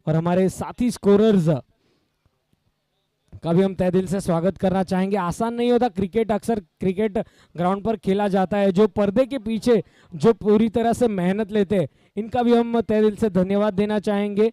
और हमारे साथी स्कोरर्स का भी हम तहे दिल से स्वागत करना चाहेंगे। आसान नहीं होता क्रिकेट, अक्सर क्रिकेट ग्राउंड पर खेला जाता है। जो पर्दे के पीछे जो पूरी तरह से मेहनत लेते हैं, इनका भी हम तहे दिल से धन्यवाद देना चाहेंगे।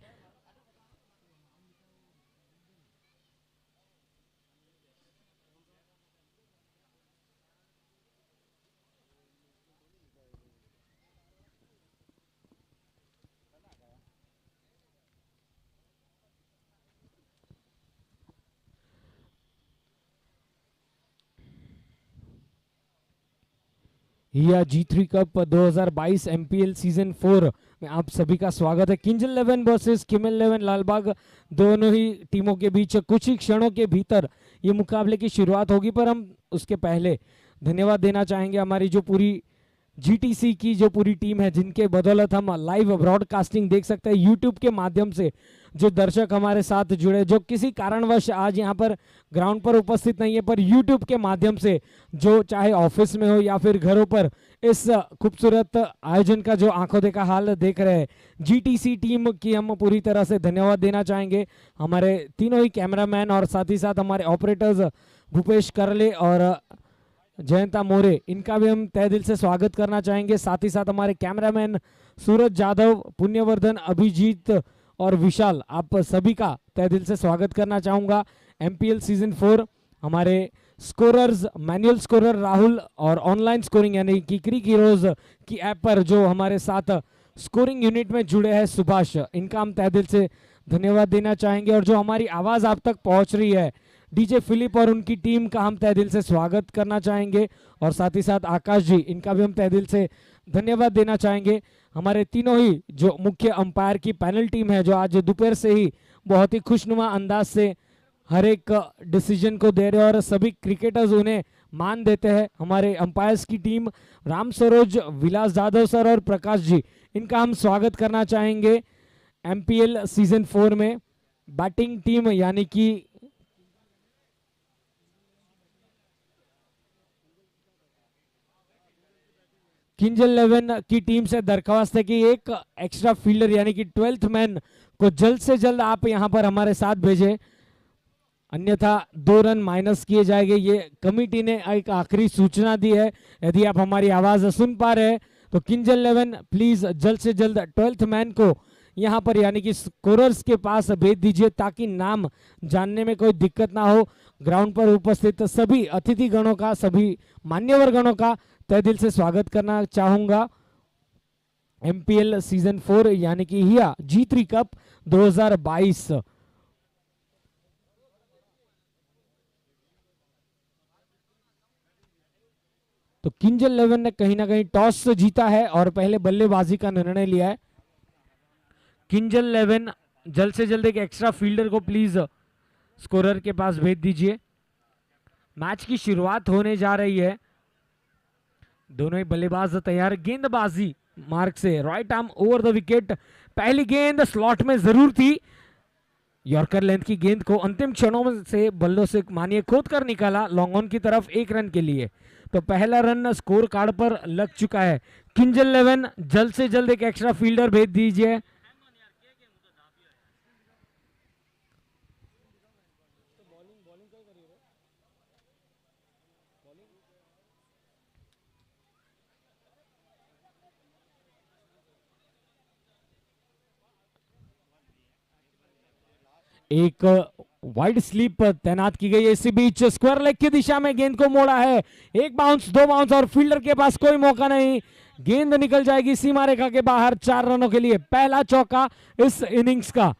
हिया G3 कप 2022 MPL सीजन 4 में आप सभी का स्वागत है। किंजल 11 वर्सेस किमल 11 लालबाग, दोनों ही टीमों के बीच कुछ ही क्षणों के भीतर ये मुकाबले की शुरुआत होगी, पर हम उसके पहले धन्यवाद देना चाहेंगे हमारी जो पूरी GTC की जो पूरी टीम है, जिनके बदौलत हम लाइव ब्रॉडकास्टिंग देख सकते हैं यूट्यूब के माध्यम से। जो दर्शक हमारे साथ जुड़े, जो किसी कारणवश आज यहाँ पर ग्राउंड पर उपस्थित नहीं है, पर यूट्यूब के माध्यम से जो चाहे ऑफिस में हो या फिर घरों पर इस खूबसूरत आयोजन का जो आंखों देखा हाल देख रहे हैं, GTC टीम की हम पूरी तरह से धन्यवाद देना चाहेंगे। हमारे तीनों ही कैमरामैन और साथ ही साथ हमारे ऑपरेटर्स भूपेश करले और जयंता मोरे, इनका भी हम तहे दिल से स्वागत करना चाहेंगे। साथ ही साथ हमारे कैमरामैन सूरज जादव, पुण्यवर्धन, अभिजीत और विशाल, आप सभी का तहे दिल से स्वागत करना चाहूँगा। MPL सीजन 4 हमारे स्कोरर्स, मैनुअल स्कोरर राहुल और ऑनलाइन स्कोरिंग यानी कि क्रिक हीरोज की ऐप पर जो हमारे साथ स्कोरिंग यूनिट में जुड़े हैं सुभाष, इनका हम तहे दिल से धन्यवाद देना चाहेंगे। और जो हमारी आवाज़ आप तक पहुंच रही है, DJ फिलिप और उनकी टीम का हम तहे दिल से स्वागत करना चाहेंगे। और साथ ही साथ आकाश जी, इनका भी हम तहे दिल से धन्यवाद देना चाहेंगे। हमारे तीनों ही जो मुख्य अंपायर की पैनल टीम है, जो आज दोपहर से ही बहुत ही खुशनुमा अंदाज से हर एक डिसीजन को दे रहे हैं और सभी क्रिकेटर्स उन्हें मान देते हैं। हमारे अंपायर्स की टीम राम सरोज, विलास जाधव सर और प्रकाश जी, इनका हम स्वागत करना चाहेंगे। MPL सीजन 4 में बैटिंग टीम यानी कि किंजल 11 की टीम से दरख्वास्त है कि एक एक्स्ट्रा फील्डर यानी कि 12th मैन को जल्द से जल्द आप यहां पर हमारे साथ भेजें, अन्यथा 2 रन माइनस किए जाएंगे। ये कमेटी ने एक आखिरी सूचना दी है। यदि आप हमारी आवाज सुन पा रहे हैं तो किंजल 11 प्लीज जल्द से जल्द 12th मैन को यहाँ पर यानी कि स्कोरर्स के पास भेज दीजिए, ताकि नाम जानने में कोई दिक्कत ना हो। ग्राउंड पर उपस्थित सभी अतिथि गणों का, सभी मान्यवर गणों का तहे दिल से स्वागत करना चाहूंगा। MPL सीजन 4 यानी कि हिया G3 कप 2022। तो किंजल 11 ने कहीं ना कहीं टॉस जीता है और पहले बल्लेबाजी का निर्णय लिया है। किंजल 11 जल्द से जल्द एक एक्स्ट्रा फील्डर को प्लीज स्कोरर के पास भेज दीजिए। मैच की शुरुआत होने जा रही है। दोनों ही बल्लेबाज तैयार। गेंदबाजी मार्क से right arm over the wicket. पहली गेंद स्लॉट में जरूर थी। यॉर्कर लेंथ की गेंद को अंतिम क्षणों में से बल्लों से मानिए खोद कर निकाला लॉन्ग ऑन की तरफ 1 रन के लिए। तो पहला रन स्कोर कार्ड पर लग चुका है। किंजल 11 जल्द से जल्द एक एक्स्ट्रा फील्डर भेज दीजिए। एक वाइड स्लीप तैनात की गई है। इसी बीच स्क्वायर लेग की दिशा में गेंद को मोड़ा है। 1 बाउंस, 2 बाउंस और फील्डर के पास कोई मौका नहीं। गेंद निकल जाएगी सीमा रेखा के बाहर 4 रनों के लिए। पहला चौका इस इनिंग्स का।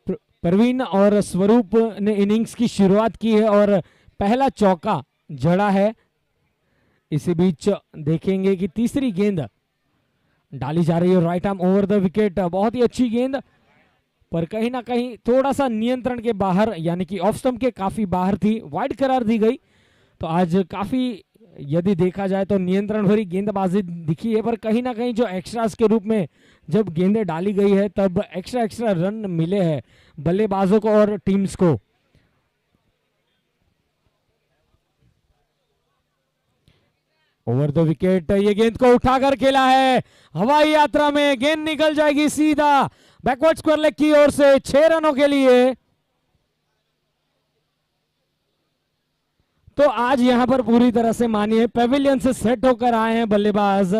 प्रवीण और स्वरूप ने इनिंग्स की शुरुआत की है और पहला चौका जड़ा है। इसी बीच देखेंगे कि तीसरी गेंद डाली जा रही है right arm over the wicket. बहुत ही अच्छी गेंद, पर कहीं ना कहीं थोड़ा सा नियंत्रण के बाहर यानी कि ऑफ स्टंप के काफी बाहर थी। वाइड करार दी गई। तो आज काफी यदि देखा जाए तो नियंत्रण भरी गेंदबाजी दिखी है, पर कहीं ना कहीं जो एक्स्ट्रास के रूप में जब गेंदें डाली गई है, तब एक्स्ट्रा रन मिले हैं बल्लेबाजों को और टीम्स को। ओवर द विकेट, ये गेंद को उठाकर खेला है हवाई यात्रा में, गेंद निकल जाएगी सीधा बैकवर्ड स्क्वायर लेग की ओर से 6 रनों के लिए। तो आज यहां पर पूरी तरह से मानिए पेविलियन से सेट होकर आए हैं बल्लेबाज,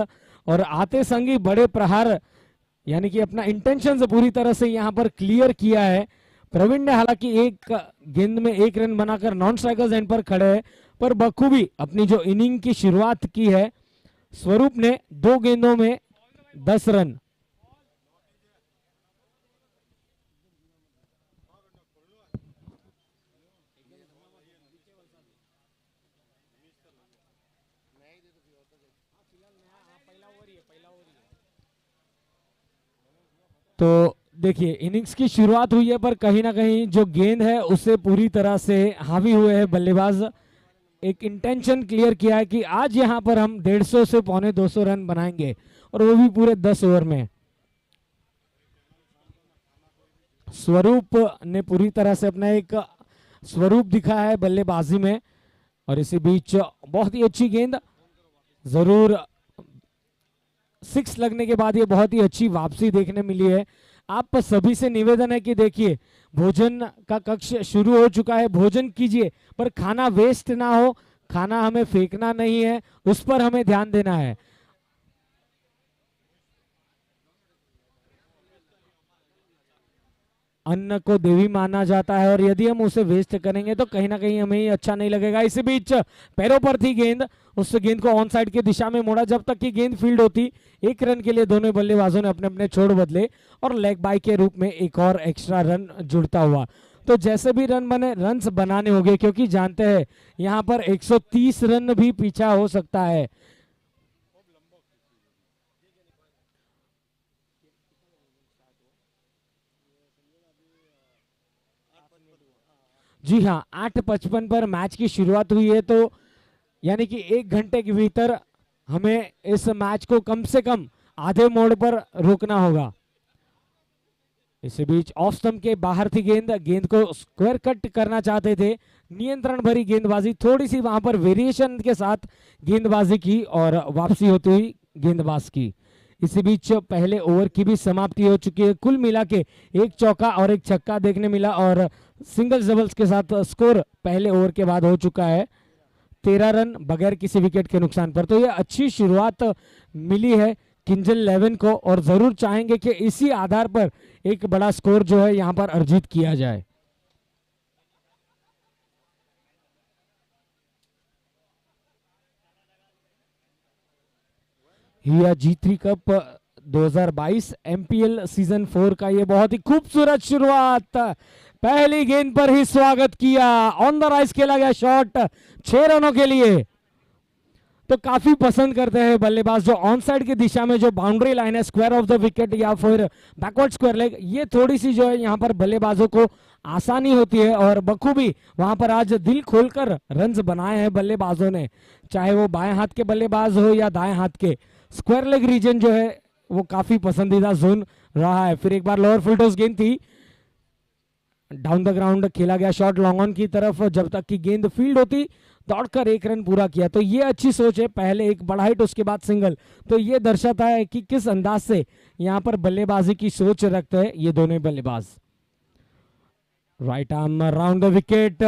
और आते संग ही बड़े प्रहार यानी कि अपना इंटेंशन से पूरी तरह से यहां पर क्लियर किया है। प्रवीण ने हालांकि एक गेंद में 1 रन बनाकर नॉन स्ट्राइकर्स एंड पर खड़े हैं, पर बखूबी अपनी जो इनिंग की शुरुआत की है स्वरूप ने 2 गेंदों में 10 रन। तो देखिए इनिंग्स की शुरुआत हुई है, पर कहीं ना कहीं जो गेंद है उससे पूरी तरह से हावी हुए हैं बल्लेबाज। एक इंटेंशन क्लियर किया है कि आज यहां पर हम 150 से 250 रन बनाएंगे, और वो भी पूरे 10 ओवर में। स्वरूप ने पूरी तरह से अपना एक स्वरूप दिखा है बल्लेबाजी में, और इसी बीच बहुत ही अच्छी गेंद, जरूर 6 लगने के बाद ये बहुत ही अच्छी वापसी देखने मिली है। आप सभी से निवेदन है कि देखिए भोजन का कक्ष शुरू हो चुका है, भोजन कीजिए पर खाना वेस्ट ना हो, खाना हमें फेंकना नहीं है, उस पर हमें ध्यान देना है। अन्न को देवी माना जाता है, और यदि हम उसे वेस्ट करेंगे तो कहीं ना कहीं हमें ही अच्छा नहीं लगेगा। इसी बीच पैरों पर थी गेंद, उस गेंद को ऑन साइड की दिशा में मोड़ा, जब तक कि गेंद फील्ड होती 1 रन के लिए दोनों बल्लेबाजों ने अपने अपने छोड़ बदले, और लेग बाय के रूप में एक और एक्स्ट्रा रन जुड़ता हुआ। तो जैसे भी रन बने, रन्स बनाने होंगे, क्योंकि जानते हैं यहां पर 130 रन भी पीछा हो सकता है। जी हाँ, 8:55 पर मैच की शुरुआत हुई है, तो यानी कि 1 घंटे के भीतर हमें इस मैच को कम से कम आधे मोड़ पर रोकना होगा। इसी बीच ऑफ स्टंप के बाहर थी गेंद, गेंद को स्क्वायर कट करना चाहते थे, नियंत्रण भरी गेंदबाजी, थोड़ी सी वहां पर वेरिएशन के साथ गेंदबाजी की और वापसी होती हुई गेंदबाज की। इसी बीच पहले ओवर की भी समाप्ति हो चुकी है। कुल मिला के 1 चौका और 1 छक्का देखने मिला, और सिंगल डबल्स के साथ स्कोर पहले ओवर के बाद हो चुका है 13 रन बगैर किसी विकेट के नुकसान पर। तो ये अच्छी शुरुआत मिली है किंजल 11 को, और जरूर चाहेंगे कि इसी आधार पर एक बड़ा स्कोर जो है यहां पर अर्जित किया जाए। हिया G3 कप 2022 एमपीएल सीजन 4 का ये बहुत ही खूबसूरत शुरुआत, पहली गेंद पर ही स्वागत किया, ऑन द राइज खेला गया शॉट 6 रनों के लिए। तो काफी पसंद करते हैं बल्लेबाज जो ऑन साइड की दिशा में जो बाउंड्री लाइन है, स्क्वायर ऑफ द विकेट या फिर बैकवर्ड स्क्वायर लेग, ये थोड़ी सी जो है यहाँ पर बल्लेबाजों को आसानी होती है, और बखूबी वहां पर आज दिल खोलकर रन्स बनाए हैं बल्लेबाजों ने, चाहे वो बाएं हाथ के बल्लेबाज हो या दाएं हाथ के। स्क्वायर लेग रीजन जो है वो काफी पसंदीदा जोन रहा है। फिर एक बार लोअर फुल टॉस गेंद थी, डाउन द ग्राउंड खेला गया शॉट लॉन्ग ऑन की तरफ, जब तक कि गेंद फील्ड होती दौड़कर 1 रन पूरा किया। तो ये अच्छी सोच है, पहले एक बड़ा हिट उसके बाद सिंगल, तो ये दर्शाता है कि किस अंदाज से यहां पर बल्लेबाजी की सोच रखते हैं ये दोनों बल्लेबाज। Right arm round the wicket,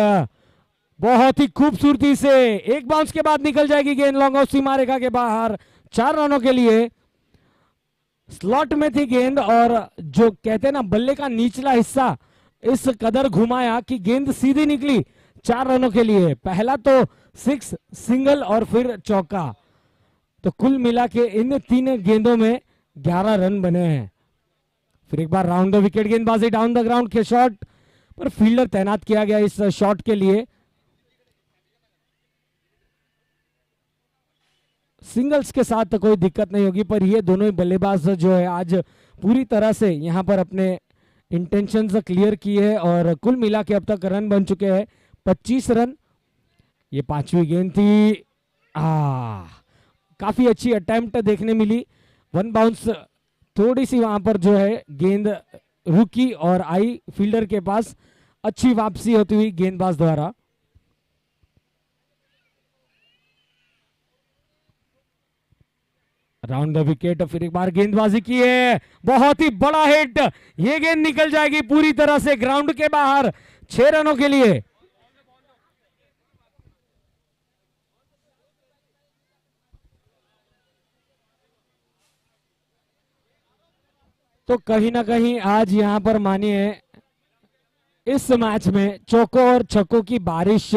बहुत ही खूबसूरती से एक बाउंस के बाद निकल जाएगी गेंद लॉन्ग ऑफ सीमा रेखा के बाहर 4 रनों के लिए। स्लॉट में थी गेंद, और जो कहते हैं ना बल्ले का निचला हिस्सा इस कदर घुमाया कि गेंद सीधी निकली 4 रनों के लिए। पहला तो 6 सिंगल और फिर चौका, तो कुल मिला के इन 3 गेंदों में 11 रन बने हैं। फिर एक बार राउंड द विकेट गेंदबाजी, डाउन द ग्राउंड के शॉट पर फील्डर तैनात किया गया इस शॉट के लिए। सिंगल्स के साथ तो कोई दिक्कत नहीं होगी, पर ये दोनों ही बल्लेबाज जो है आज पूरी तरह से यहां पर अपने इंटेंशंस क्लियर किए है, और कुल मिला के अब तक रन बन चुके हैं 25 रन। ये 5वीं गेंद थी, काफी अच्छी अटेम्प्ट देखने मिली, 1 बाउंस, थोड़ी सी वहां पर जो है गेंद रुकी और आई फील्डर के पास, अच्छी वापसी होती हुई गेंदबाज द्वारा। Round the wicket. फिर एक बार गेंदबाजी की है, बहुत ही बड़ा हिट, ये गेंद निकल जाएगी पूरी तरह से ग्राउंड के बाहर 6 रनों के लिए। तो कहीं ना कहीं आज यहां पर मानिए इस मैच में चौकों और छक्कों की बारिश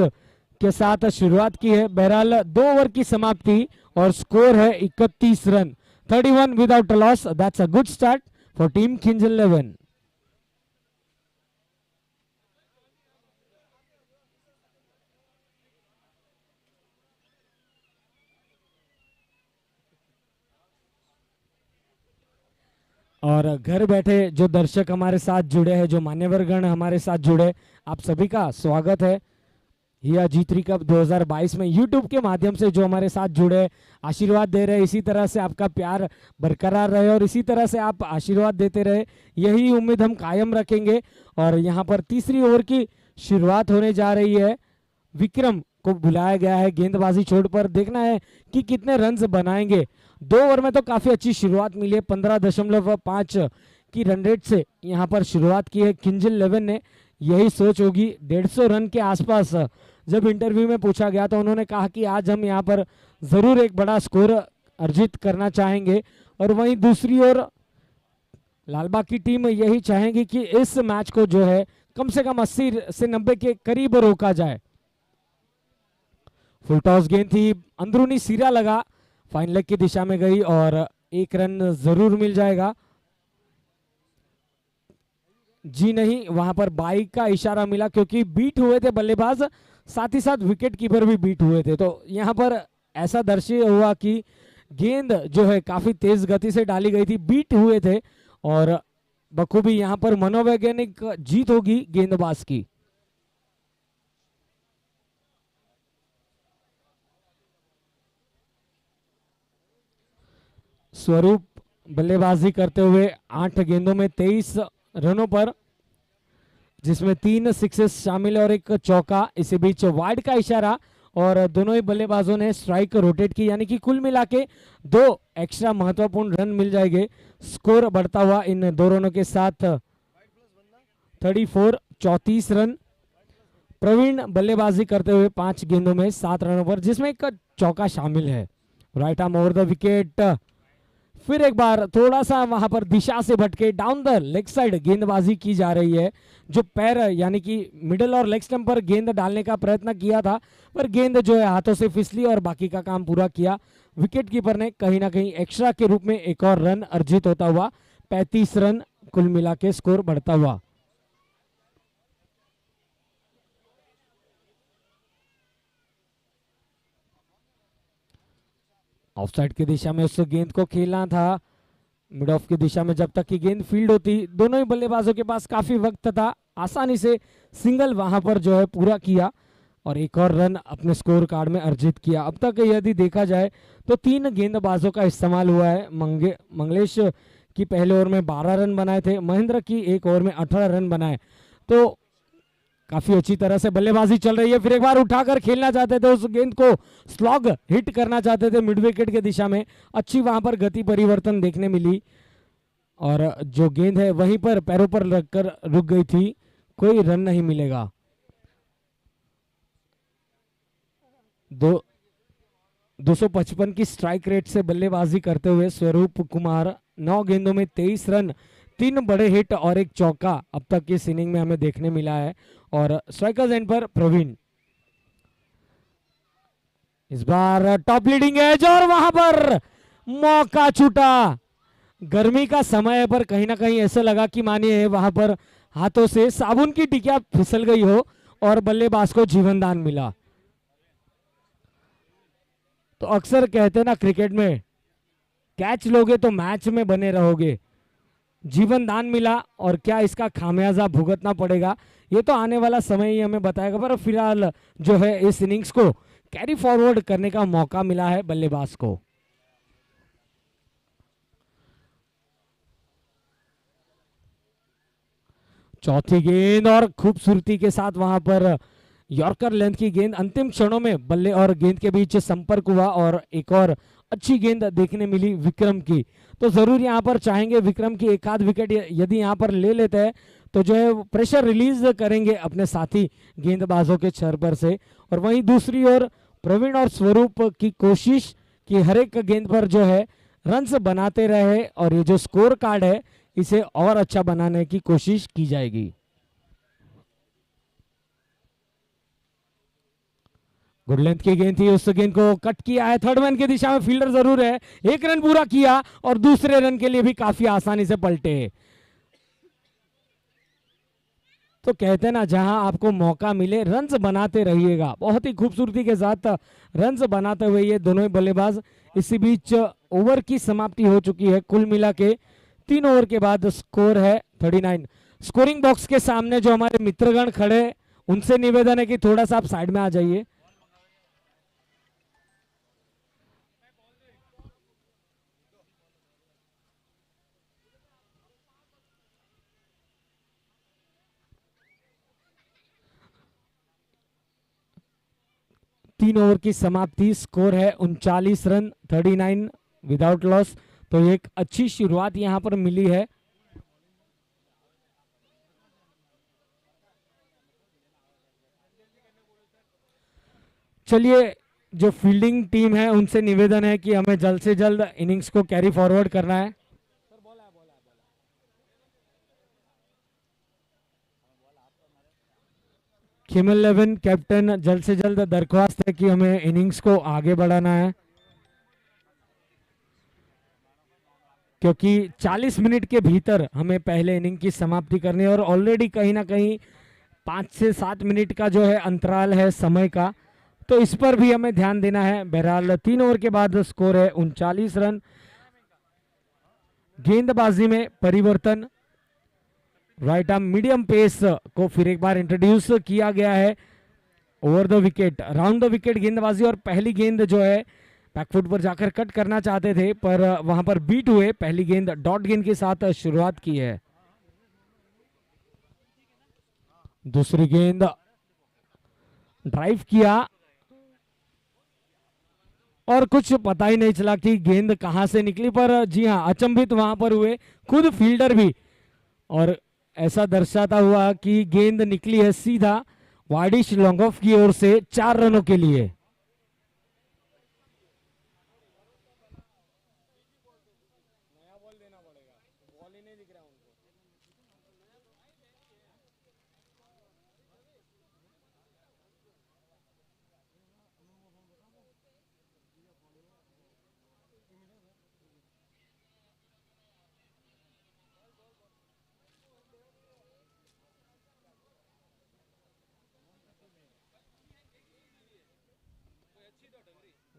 के साथ शुरुआत की है। बहरहाल 2 ओवर की समाप्ति और स्कोर है 31 run, 31 without loss. That's a good start for team Kings 11। और घर बैठे जो दर्शक हमारे साथ जुड़े हैं, जो मान्यवरगण हमारे साथ जुड़े, आप सभी का स्वागत है। यह G3 कप 2022 में यूट्यूब के माध्यम से जो हमारे साथ जुड़े, आशीर्वाद दे रहे, इसी तरह से आपका प्यार बरकरार रहे और इसी तरह से आप आशीर्वाद देते रहे, यही उम्मीद हम कायम रखेंगे। और यहाँ पर तीसरी ओवर की शुरुआत होने जा रही है। विक्रम को बुलाया गया है गेंदबाजी छोड़ पर, देखना है कि कितने रन्स बनाएंगे। 2 ओवर में तो काफी अच्छी शुरुआत मिली है, 15.5 की रन रेट से यहाँ पर शुरुआत की है किंग्स 11 ने। यही सोच होगी 150 रन के आसपास। जब इंटरव्यू में पूछा गया तो उन्होंने कहा कि आज हम यहाँ पर जरूर एक बड़ा स्कोर अर्जित करना चाहेंगे। और वहीं दूसरी ओर लालबाग की टीम यही चाहेगी कि इस मैच को जो है कम से कम 80 से 90 के करीब रोका जाए। फुल टॉस गेंद थी, अंदरूनी सिरा लगा, फाइन लेग की दिशा में गई और 1 रन जरूर मिल जाएगा। जी नहीं, वहां पर बाइक का इशारा मिला क्योंकि बीट हुए थे बल्लेबाज, साथ ही साथ विकेट कीपर भी बीट हुए थे। तो यहां पर ऐसा दर्शय हुआ कि गेंद जो है काफी तेज गति से डाली गई थी, बीट हुए थे और बखूबी यहां पर मनोवैज्ञानिक जीत होगी गेंदबाज की। स्वरूप बल्लेबाजी करते हुए 8 गेंदों में 23 रनों पर, जिसमें 3 सिक्सेस शामिल और 1 चौका। इसी बीच वाइड का इशारा और दोनों ही बल्लेबाजों ने स्ट्राइक रोटेट की, यानी कि कुल मिला के 2 एक्स्ट्रा महत्वपूर्ण रन मिल जाएंगे। स्कोर बढ़ता हुआ इन 2 रनों के साथ 34 रन। प्रवीण बल्लेबाजी करते हुए 5 गेंदों में 7 रनों पर, जिसमें 1 चौका शामिल है। Right arm over the wicket. फिर एक बार थोड़ा सा वहां पर दिशा से भटके डाउन द लेग साइड गेंदबाजी की जा रही है। जो पैर यानी कि मिडिल और लेग स्टंप पर गेंद डालने का प्रयत्न किया था, पर गेंद जो है हाथों से फिसली और बाकी का काम पूरा किया। विकेट कीपर ने कहीं ना कहीं एक्स्ट्रा के रूप में 1 और रन अर्जित होता हुआ 35 रन कुल मिला के स्कोर बढ़ता हुआ। ऑफसाइड की दिशा में उस गेंद को खेलना था, मिड ऑफ की दिशा में जब तक की गेंद फील्ड होती। दोनों ही बल्लेबाजों के पास काफी वक्त था, आसानी से सिंगल वहां पर जो है पूरा किया और 1 और रन अपने स्कोर कार्ड में अर्जित किया। अब तक यदि देखा जाए तो 3 गेंदबाजों का इस्तेमाल हुआ है। मंगलेश की पहले ओवर में 12 रन बनाए थे, महेंद्र की 1 ओवर में 18 रन बनाए। तो काफी अच्छी तरह से बल्लेबाजी चल रही है। फिर एक बार उठाकर खेलना चाहते थे, उस गेंद को स्लॉग हिट करना चाहते थे मिड विकेट के दिशा में। अच्छी वहां पर गति परिवर्तन देखने मिली और जो गेंद है वहीं पर पैरों पर लगकर रुक गई थी, कोई रन नहीं मिलेगा। 255 की स्ट्राइक रेट से बल्लेबाजी करते हुए स्वरूप कुमार 9 गेंदों में 23 रन, 3 बड़े हिट और 1 चौका अब तक इस इनिंग में हमें देखने मिला है। और स्ट्राइकर्स एंड पर प्रवीण इस बार टॉप लीडिंग एज और वहां पर मौका छूटा। गर्मी का समय है पर कहीं ना कहीं ऐसा लगा कि मानिए वहां पर हाथों से साबुन की टिकिया फिसल गई हो और बल्लेबाज को जीवन दान मिला। तो अक्सर कहते हैं ना क्रिकेट में, कैच लोगे तो मैच में बने रहोगे। जीवन दान मिला और क्या इसका खामियाजा भुगतना पड़ेगा, ये तो आने वाला समय ही हमें बताएगा। पर फिलहाल जो है इस इनिंग्स को कैरी फॉरवर्ड करने का मौका मिला है बल्लेबाज को। चौथी गेंद और खूबसूरती के साथ वहां पर यॉर्कर लेंथ की गेंद, अंतिम क्षणों में बल्ले और गेंद के बीच संपर्क हुआ और एक और अच्छी गेंद देखने मिली विक्रम की। तो जरूर यहाँ पर चाहेंगे विक्रम की एक आध विकेट यदि यहाँ पर ले लेते हैं तो जो है प्रेशर रिलीज करेंगे अपने साथी गेंदबाजों के छर पर से। और वहीं दूसरी ओर प्रवीण और स्वरूप की कोशिश कि हर एक गेंद पर जो है रन्स बनाते रहे और ये जो स्कोर कार्ड है इसे और अच्छा बनाने की कोशिश की जाएगी। गुड लेंथ की गेंद थी, उस गेंद को कट किया है, थर्ड मैन की दिशा में फील्डर जरूर है, एक रन पूरा किया और दूसरे रन के लिए भी काफी आसानी से पलटे। तो कहते हैं ना जहां आपको मौका मिले रन्स बनाते रहिएगा, बहुत ही खूबसूरती के साथ रन्स बनाते हुए ये दोनों ही बल्लेबाज। इसी बीच ओवर की समाप्ति हो चुकी है, कुल मिला के 3 ओवर के बाद स्कोर है 39। स्कोरिंग बॉक्स के सामने जो हमारे मित्रगण खड़े उनसे निवेदन है कि थोड़ा सा आप साइड में आ जाइए। तीन ओवर की समाप्ति, स्कोर है 39 रन, 39 विदाउट लॉस। तो एक अच्छी शुरुआत यहां पर मिली है। चलिए जो फील्डिंग टीम है उनसे निवेदन है कि हमें जल्द से जल्द इनिंग्स को कैरी फॉरवर्ड करना है। किमल 11 कैप्टन जल्द से जल्द दरख्वास्त है कि हमें इनिंग्स को आगे बढ़ाना है, क्योंकि 40 मिनट के भीतर हमें पहले इनिंग की समाप्ति करनी है और ऑलरेडी कहीं ना कहीं 5 से 7 मिनट का जो है अंतराल है समय का, तो इस पर भी हमें ध्यान देना है। बहरहाल 3 ओवर के बाद स्कोर है 39 रन। गेंदबाजी में परिवर्तन, राइट आर्म मीडियम पेस को फिर एक बार इंट्रोड्यूस किया गया है। Over the wicket, round the wicket गेंदबाजी और पहली गेंद जो है बैकफुट पर जाकर कट करना चाहते थे पर वहां पर बीट हुए। पहली गेंद डॉट गेंद के साथ शुरुआत की है। दूसरी गेंद ड्राइव किया और कुछ पता ही नहीं चला कि गेंद कहां से निकली, पर जी हां अचंभित वहां पर हुए खुद फील्डर भी, और ऐसा दर्शाता हुआ कि गेंद निकली है सीधा वाडिश लॉन्गॉफ की ओर से 4 रनों के लिए।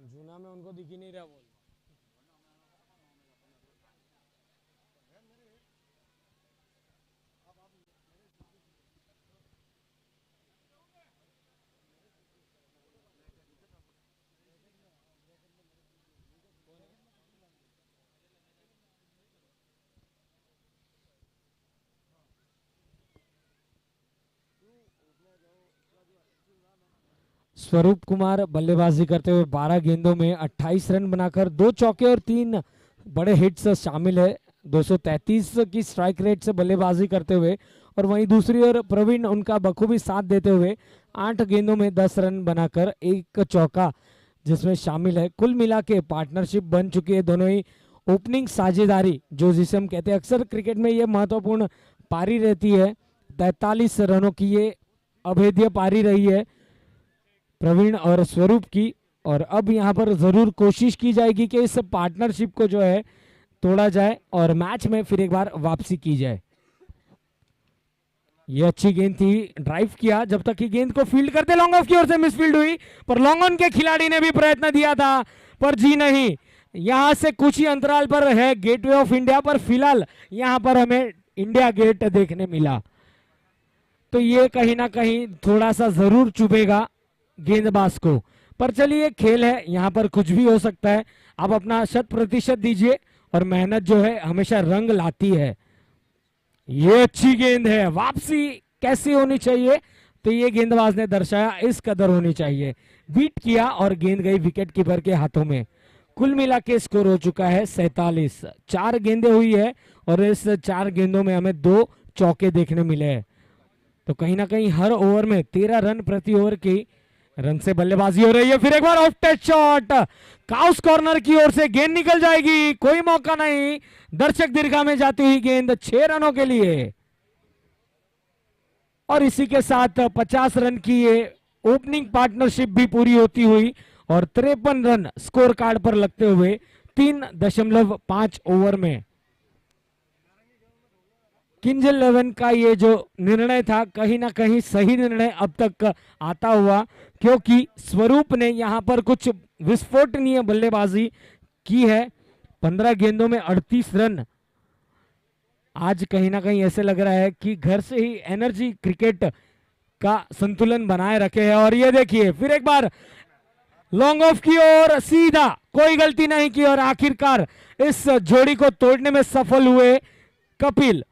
जूना में उनको दिख ही नहीं रहा बॉल। स्वरूप कुमार बल्लेबाजी करते हुए 12 गेंदों में 28 रन बनाकर 2 चौके और 3 बड़े हिट्स शामिल है। 233 की स्ट्राइक रेट से बल्लेबाजी करते हुए, और वहीं दूसरी ओर प्रवीण उनका बखूबी साथ देते हुए 8 गेंदों में 10 रन बनाकर 1 चौका जिसमें शामिल है। कुल मिला के पार्टनरशिप बन चुकी है, दोनों ही ओपनिंग साझेदारी जो जिसे हम कहते हैं, अक्सर क्रिकेट में ये महत्वपूर्ण पारी रहती है। 43 रनों की ये अभेद्य पारी रही है प्रवीण और स्वरूप की, और अब यहां पर जरूर कोशिश की जाएगी कि इस पार्टनरशिप को जो है तोड़ा जाए और मैच में फिर एक बार वापसी की जाए। ये अच्छी गेंद थी, ड्राइव किया जब तक कि गेंद को फील्ड करते लॉन्ग ऑफ की ओर से मिसफील्ड हुई, पर लॉन्ग ऑन के खिलाड़ी ने भी प्रयत्न दिया था पर जी नहीं। यहां से कुछ ही अंतराल पर है गेटवे ऑफ इंडिया, पर फिलहाल यहां पर हमें इंडिया गेट देखने मिला, तो ये कहीं ना कहीं थोड़ा सा जरूर चुभेगा गेंदबाज को। पर चलिए खेल है, यहां पर कुछ भी हो सकता है। आप अपना 100% दीजिए और मेहनत जो है हमेशा रंग लाती है। ये अच्छी गेंद है, वापसी कैसी होनी चाहिए तो ये गेंदबाज ने दर्शाया इस कदर होनी चाहिए, बीट किया और गेंद गई विकेट कीपर के हाथों में। कुल मिला के स्कोर हो चुका है 47। 4 गेंदें हुई है और इस 4 गेंदों में हमें 2 चौके देखने मिले हैं। तो कहीं ना कहीं हर ओवर में 13 रन प्रति ओवर की रन से बल्लेबाजी हो रही है। फिर एक बार off touch shot, cow's corner की ओर से गेंद निकल जाएगी, कोई मौका नहीं, दर्शक दीर्घा में जाती हुई गेंद 6 रनों के लिए। और इसी के साथ 50 रन की ये ओपनिंग पार्टनरशिप भी पूरी होती हुई और 53 रन स्कोर कार्ड पर लगते हुए 3.5 ओवर में किंग्स 11 का ये जो निर्णय था कहीं ना कहीं सही निर्णय अब तक आता हुआ, क्योंकि स्वरूप ने यहां पर कुछ विस्फोटनीय बल्लेबाजी की है। 15 गेंदों में 38 रन। आज कहीं ना कहीं ऐसे लग रहा है कि घर से ही एनर्जी क्रिकेट का संतुलन बनाए रखे है। और ये देखिए फिर एक बार लॉन्ग ऑफ की ओर सीधा, कोई गलती नहीं की और आखिरकार इस जोड़ी को तोड़ने में सफल हुए कपिल।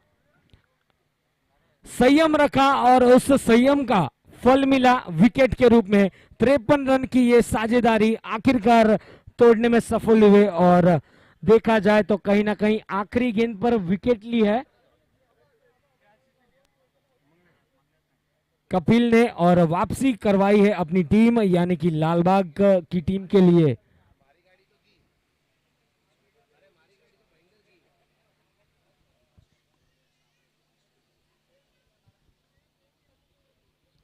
संयम रखा और उस संयम का फल मिला विकेट के रूप में। 53 रन की ये साझेदारी आखिरकार तोड़ने में सफल हुए और देखा जाए तो कहीं ना कहीं आखिरी गेंद पर विकेट ली है कपिल ने और वापसी करवाई है अपनी टीम यानी कि लालबाग की टीम के लिए।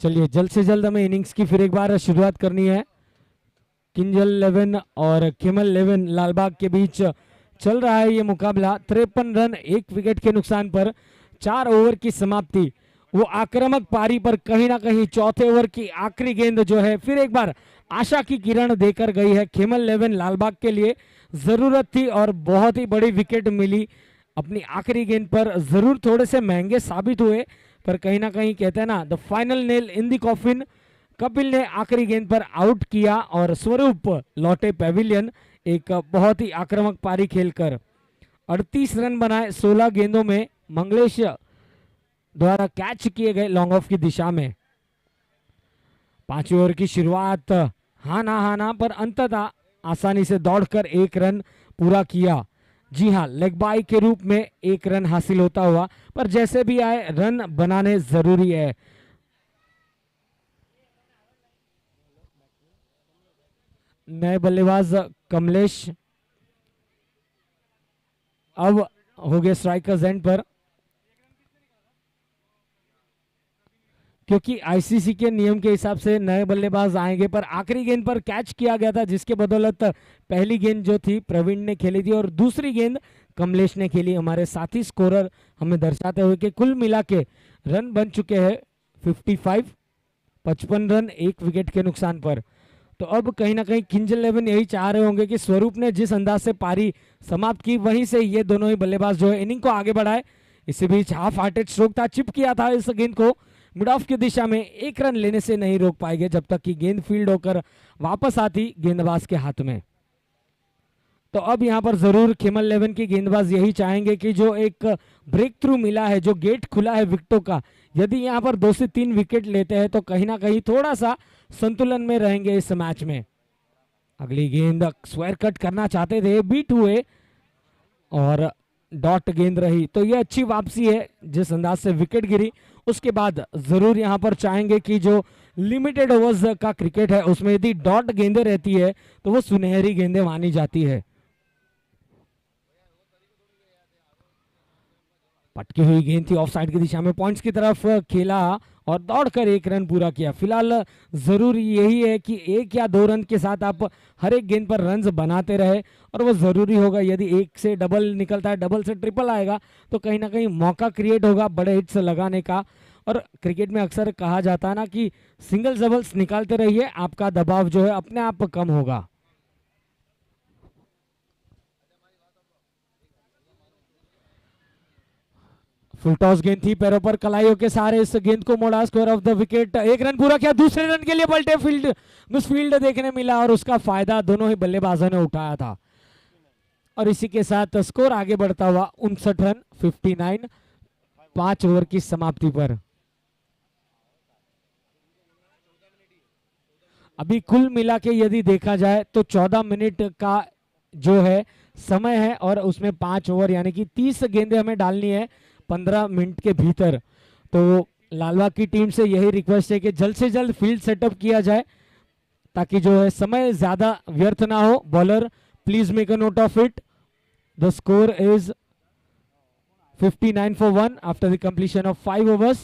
चलिए जल्द से जल्द हमें इनिंग्स की फिर एक बार शुरुआत करनी है। किंग्स 11 और केमल 11 लालबाग के बीच चल रहा है ये मुकाबला। 53 रन 1 विकेट के नुकसान पर 4 ओवर की समाप्ति। वो आक्रामक पारी पर कहीं ना कहीं चौथे ओवर की आखिरी गेंद जो है फिर एक बार आशा की किरण देकर गई है केमल 11 लालबाग के लिए। जरूरत थी और बहुत ही बड़ी विकेट मिली अपनी आखिरी गेंद पर। जरूर थोड़े से महंगे साबित हुए पर कहीं ना कहीं कहते हैं ना the final nail in the coffin. Kapil ने आखिरी गेंद पर आउट किया और स्वरूप लौटे पेविलियन एक बहुत ही आक्रामक पारी खेलकर। 38 रन बनाए 16 गेंदों में मंगलेश द्वारा कैच किए गए लॉन्ग ऑफ की दिशा में। 5वें ओवर की शुरुआत हाना ना पर अंततः आसानी से दौड़कर 1 रन पूरा किया। जी हाँ, लेग बाई के रूप में 1 रन हासिल होता हुआ, पर जैसे भी आए रन बनाने जरूरी है। नए बल्लेबाज कमलेश अब हो गए स्ट्राइकर्स एंड पर, क्योंकि आईसीसी के नियम के हिसाब से नए बल्लेबाज आएंगे। पर आखिरी गेंद पर कैच किया गया था जिसके बदौलत पहली गेंद जो थी प्रवीण ने खेली थी और दूसरी गेंद कमलेश ने खेली। हमारे साथी स्कोरर हमें दर्शाते हुए कि कुल मिला के रन बन चुके हैं 55, 55 रन 1 विकेट के नुकसान पर। तो अब कहीं ना कहीं किंग्स 11 यही चाह रहे होंगे कि स्वरूप ने जिस अंदाज से पारी समाप्त की वहीं से ये दोनों ही बल्लेबाज जो है इनिंग को आगे बढ़ाए। इसी बीच हाफ हार्टेड स्ट्रोक था, चिप किया था इस गेंद को मिड ऑफ की दिशा में। 1 रन लेने से नहीं रोक पाएंगे जब तक कि गेंद फील्ड होकर वापस आती गेंदबाज के हाथ में। तो अब यहां पर जरूर केमल 11 की गेंदबाज यही चाहेंगे कि जो एक ब्रेक थ्रू मिला है, जो गेट खुला है विकेटों का, यदि यहां पर 2 से 3 विकेट लेते हैं तो कहीं ना कहीं थोड़ा सा संतुलन में रहेंगे इस मैच में। अगली गेंद स्क्वायर कट करना चाहते थे, बीट हुए और डॉट गेंद रही। तो ये अच्छी वापसी है जिस अंदाज से विकेट गिरी। उसके बाद जरूर यहां पर चाहेंगे कि जो लिमिटेड ओवर्स का क्रिकेट है उसमें यदि डॉट गेंदें रहती है तो वो सुनहरी गेंदें मानी जाती है। पटकी हुई गेंद थी ऑफ साइड की दिशा में, पॉइंट्स की तरफ खेला और दौड़कर 1 रन पूरा किया। फिलहाल जरूरी यही है कि 1 या 2 रन के साथ आप हर एक गेंद पर रन्स बनाते रहे और वो जरूरी होगा। यदि 1 से डबल निकलता है, डबल से ट्रिपल आएगा तो कहीं ना कहीं मौका क्रिएट होगा बड़े हिट्स लगाने का। और क्रिकेट में अक्सर कहा जाता है ना कि सिंगल डबल्स निकालते रहिए, आपका दबाव जो है अपने आप कम होगा। फुल टॉस गेंद थी, पैरों पर कलाइयों के सहारे इस गेंद को मोड़ा, score of the wicket. 1 run पूरा किया, दूसरे रन के लिए पलटे, फील्ड मिसफील्ड देखने मिला और उसका फायदा दोनों ही बल्लेबाजों ने उठाया था। और इसी के साथ स्कोर आगे बढ़ता हुआ 59 रन 59, 5 ओवर की समाप्ति पर। अभी कुल मिला के यदि देखा जाए तो 14 मिनट का जो है समय है और उसमें 5 ओवर यानी कि 30 गेंदें हमें डालनी है 15 मिनट के भीतर। तो लालबाग की टीम से यही रिक्वेस्ट है कि जल्द से जल्द फील्ड सेटअप किया जाए ताकि जो है समय ज्यादा व्यर्थ ना हो। Bowler please make a note of it. The score is 59 for 1 after the completion of 5 overs.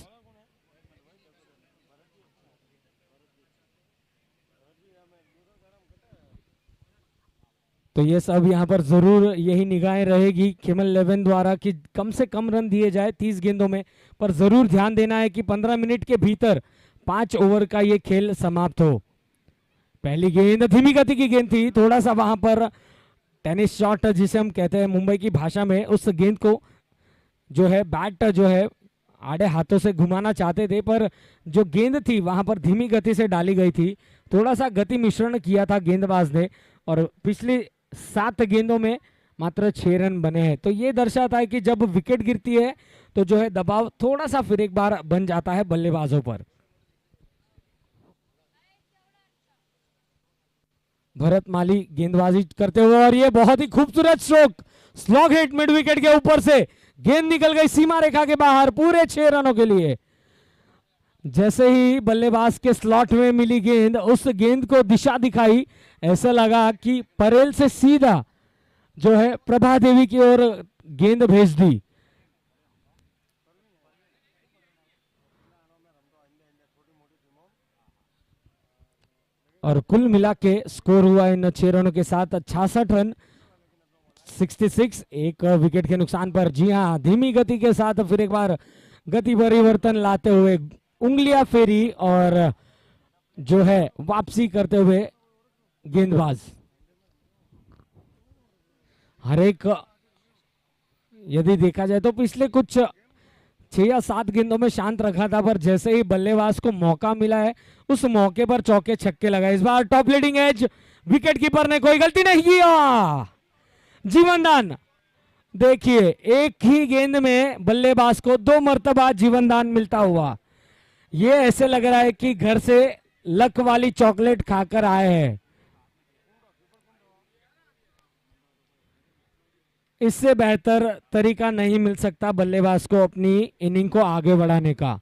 तो ये सब यहाँ पर जरूर यही निगाहें रहेगी केमल 11 द्वारा कि कम से कम रन दिए जाए 30 गेंदों में, पर जरूर ध्यान देना है कि 15 मिनट के भीतर 5 ओवर का ये खेल समाप्त हो। पहली गेंद धीमी गति की गेंद थी, थोड़ा सा वहां पर टेनिस शॉट जिसे हम कहते हैं मुंबई की भाषा में, उस गेंद को जो है बैट जो है आड़े हाथों से घुमाना चाहते थे, पर जो गेंद थी वहां पर धीमी गति से डाली गई थी। थोड़ा सा गति मिश्रण किया था गेंदबाज ने और पिछली 7 गेंदों में मात्र 6 रन बने हैं। तो ये दर्शाता है कि जब विकेट गिरती है तो जो है दबाव थोड़ा सा फिर एक बार बन जाता है बल्लेबाजों पर। भरत माली गेंदबाजी करते हुए और ये बहुत ही खूबसूरत stroke, slog hit mid wicket के ऊपर से गेंद निकल गई सीमा रेखा के बाहर पूरे 6 रनों के लिए। जैसे ही बल्लेबाज के स्लॉट में मिली गेंद, उस गेंद को दिशा दिखाई, ऐसा लगा कि परेल से सीधा जो है प्रभा देवी की ओर गेंद भेज दी। और कुल मिला के स्कोर हुआ इन 6 रनों के साथ 66 रन 66, एक विकेट के नुकसान पर। जी हाँ, धीमी गति के साथ फिर एक बार गति परिवर्तन लाते हुए उंगलियां फेरी और जो है वापसी करते हुए गेंदबाज। हर एक यदि देखा जाए तो पिछले कुछ 6 या 7 गेंदों में शांत रखा था, पर जैसे ही बल्लेबाज को मौका मिला है उस मौके पर चौके छक्के लगाए। इस बार top leading edge, wicket keeper ने कोई गलती नहीं किया, जीवनदान। देखिए एक ही गेंद में बल्लेबाज को 2 मर्तबा जीवनदान मिलता हुआ। ये ऐसे लग रहा है कि घर से लक वाली चॉकलेट खाकर आए हैं। इससे बेहतर तरीका नहीं मिल सकता बल्लेबाज को अपनी इनिंग को आगे बढ़ाने का।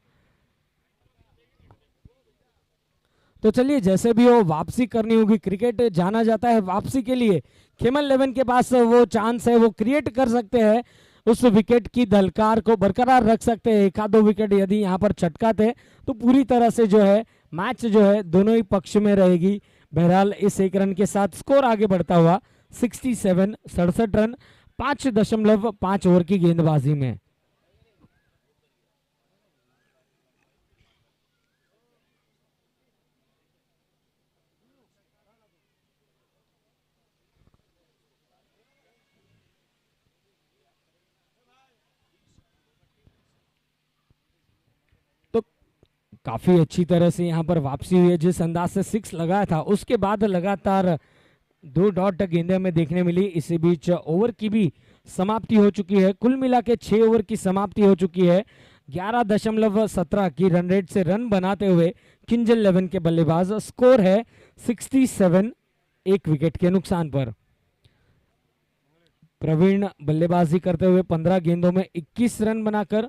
तो चलिए जैसे भी हो वापसी करनी होगी। क्रिकेट जाना जाता है वापसी के लिए। केमल 11 के पास वो चांस है, वो क्रिएट कर सकते हैं, उस विकेट की धलकार को बरकरार रख सकते हैं। 1-2 विकेट यदि यहाँ पर चटकाते तो पूरी तरह से जो है मैच जो है दोनों ही पक्ष में रहेगी। बहरहाल इस 1 रन के साथ स्कोर आगे बढ़ता हुआ 67 रन 5.5 ओवर की गेंदबाजी में। तो काफी अच्छी तरह से यहाँ पर वापसी हुई है। जिस अंदाज से 6 लगाया था उसके बाद लगातार 2 डॉट गेंदें हमें देखने मिली। इसी बीच ओवर की भी समाप्ति हो चुकी है। कुल मिला के 6 ओवर की समाप्ति हो चुकी है। 11.17 की रन रेट से रन बनाते हुए किंजल 11 के बल्लेबाज। स्कोर है 67, एक विकेट के नुकसान पर। प्रवीण बल्लेबाजी करते हुए 15 गेंदों में 21 रन बनाकर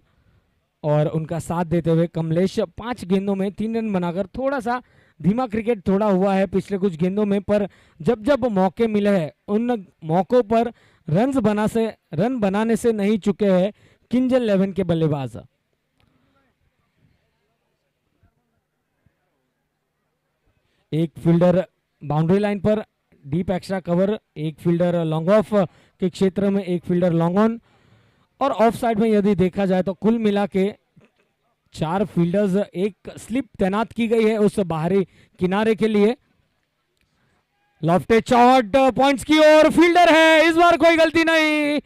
और उनका साथ देते हुए कमलेश 5 गेंदों में 3 रन बनाकर। थोड़ा सा धीमा क्रिकेट थोड़ा हुआ है पिछले कुछ गेंदों में, पर जब जब मौके मिले हैं उन मौकों पर रन बनाने से नहीं चुके हैं किंजल 11 के बल्लेबाज। एक फील्डर बाउंड्री लाइन पर डीप एक्स्ट्रा कवर, एक फील्डर लॉन्ग ऑफ के क्षेत्र में, एक फील्डर लॉन्ग ऑन और ऑफ साइड में यदि देखा जाए तो कुल मिला के 4 फील्डर्स, एक स्लिप तैनात की गई है उस बाहरी किनारे के लिए। लॉफ्टेड शॉट पॉइंट्स की ओर, फील्डर है, इस बार कोई गलती नहीं,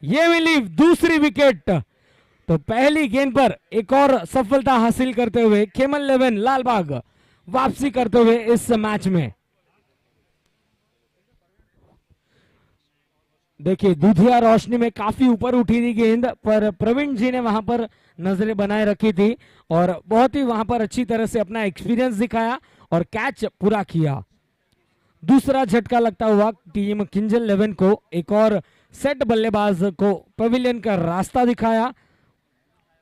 ये मिली दूसरी विकेट। तो पहली गेंद पर एक और सफलता हासिल करते हुए केमल 11 लालबाग वापसी करते हुए इस मैच में। देखिए दूधिया रोशनी में काफी ऊपर उठी थी गेंद, पर प्रवीण जी ने वहां पर नजरें बनाए रखी थी और बहुत ही वहां पर अच्छी तरह से अपना एक्सपीरियंस दिखाया और कैच पूरा किया। दूसरा झटका लगता हुआ टीम किंजल 11 को। एक और सेट बल्लेबाज को पवेलियन का रास्ता दिखाया।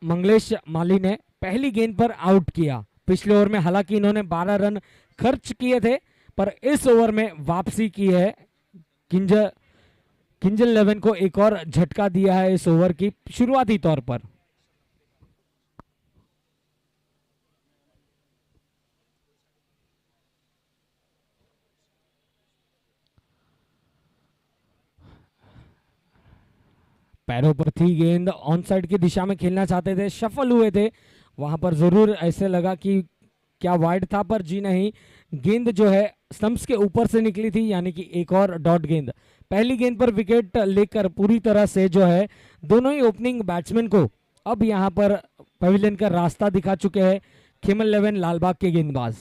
मंगलेश माली ने पहली गेंद पर आउट किया। पिछले ओवर में हालांकि इन्होंने 12 रन खर्च किए थे, पर इस ओवर में वापसी की है। किंजल 11 को एक और झटका दिया है इस ओवर की शुरुआती तौर पर। पैरों पर थी गेंद, ऑन साइड की दिशा में खेलना चाहते थे, सफल हुए थे। वहां पर जरूर ऐसे लगा कि क्या वाइड था, पर जी नहीं, गेंद जो है स्टंप्स के ऊपर से निकली थी, यानी कि एक और डॉट गेंद। पहली गेंद पर विकेट लेकर पूरी तरह से जो है दोनों ही ओपनिंग बैट्समैन को अब यहां पर पवेलियन का रास्ता दिखा चुके हैं किमल 11 लालबाग के गेंदबाज।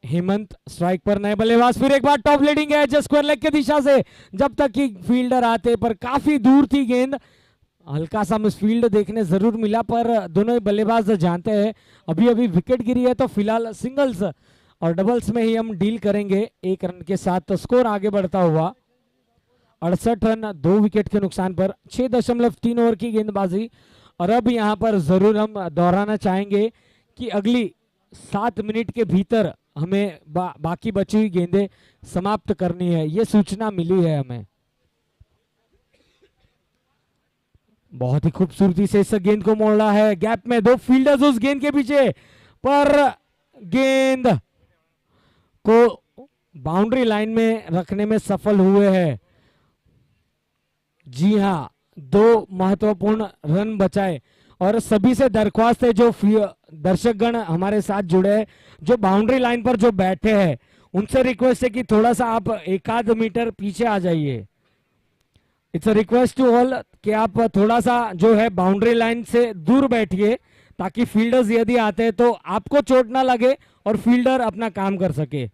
हेमंत स्ट्राइक पर, नए बल्लेबाज, फिर एक बार टॉप लीडिंग है स्क्वायर लेग की दिशा से, जब तक कि फील्डर आते, पर काफी दूर थी गेंद। हल्का सा मिसफील्ड देखने जरूर मिला, पर दोनों ही बल्लेबाज जानते हैं अभी अभी विकेट गिरी है, तो फिलहाल सिंगल्स और डबल्स में ही हम डील करेंगे। 1 रन के साथ तो स्कोर आगे बढ़ता हुआ 68 रन 2 विकेट के नुकसान पर। 6.3 ओवर की गेंदबाजी, और अब यहां पर जरूर हम दोहराना चाहेंगे कि अगली 7 मिनट के भीतर हमें बाकी बची हुई गेंदें समाप्त करनी है, ये सूचना मिली है हमें। बहुत ही खूबसूरती से इस गेंद को मोड़ रहा है, गैप में 2 फील्डर्स उस गेंद के पीछे, पर गेंद को बाउंड्री लाइन में रखने में सफल हुए हैं। जी हां, 2 महत्वपूर्ण रन बचाए। और सभी से दरख्वास्त है, जो दर्शकगण हमारे साथ जुड़े हैं, जो बाउंड्री लाइन पर जो बैठे हैं, उनसे रिक्वेस्ट है कि थोड़ा सा आप 1 मीटर पीछे आ जाइए। It's a request to all कि आप थोड़ा सा जो है बाउंड्री लाइन से दूर बैठिए, ताकि फील्डर्स यदि आते हैं तो आपको चोट ना लगे और फील्डर अपना काम कर सके।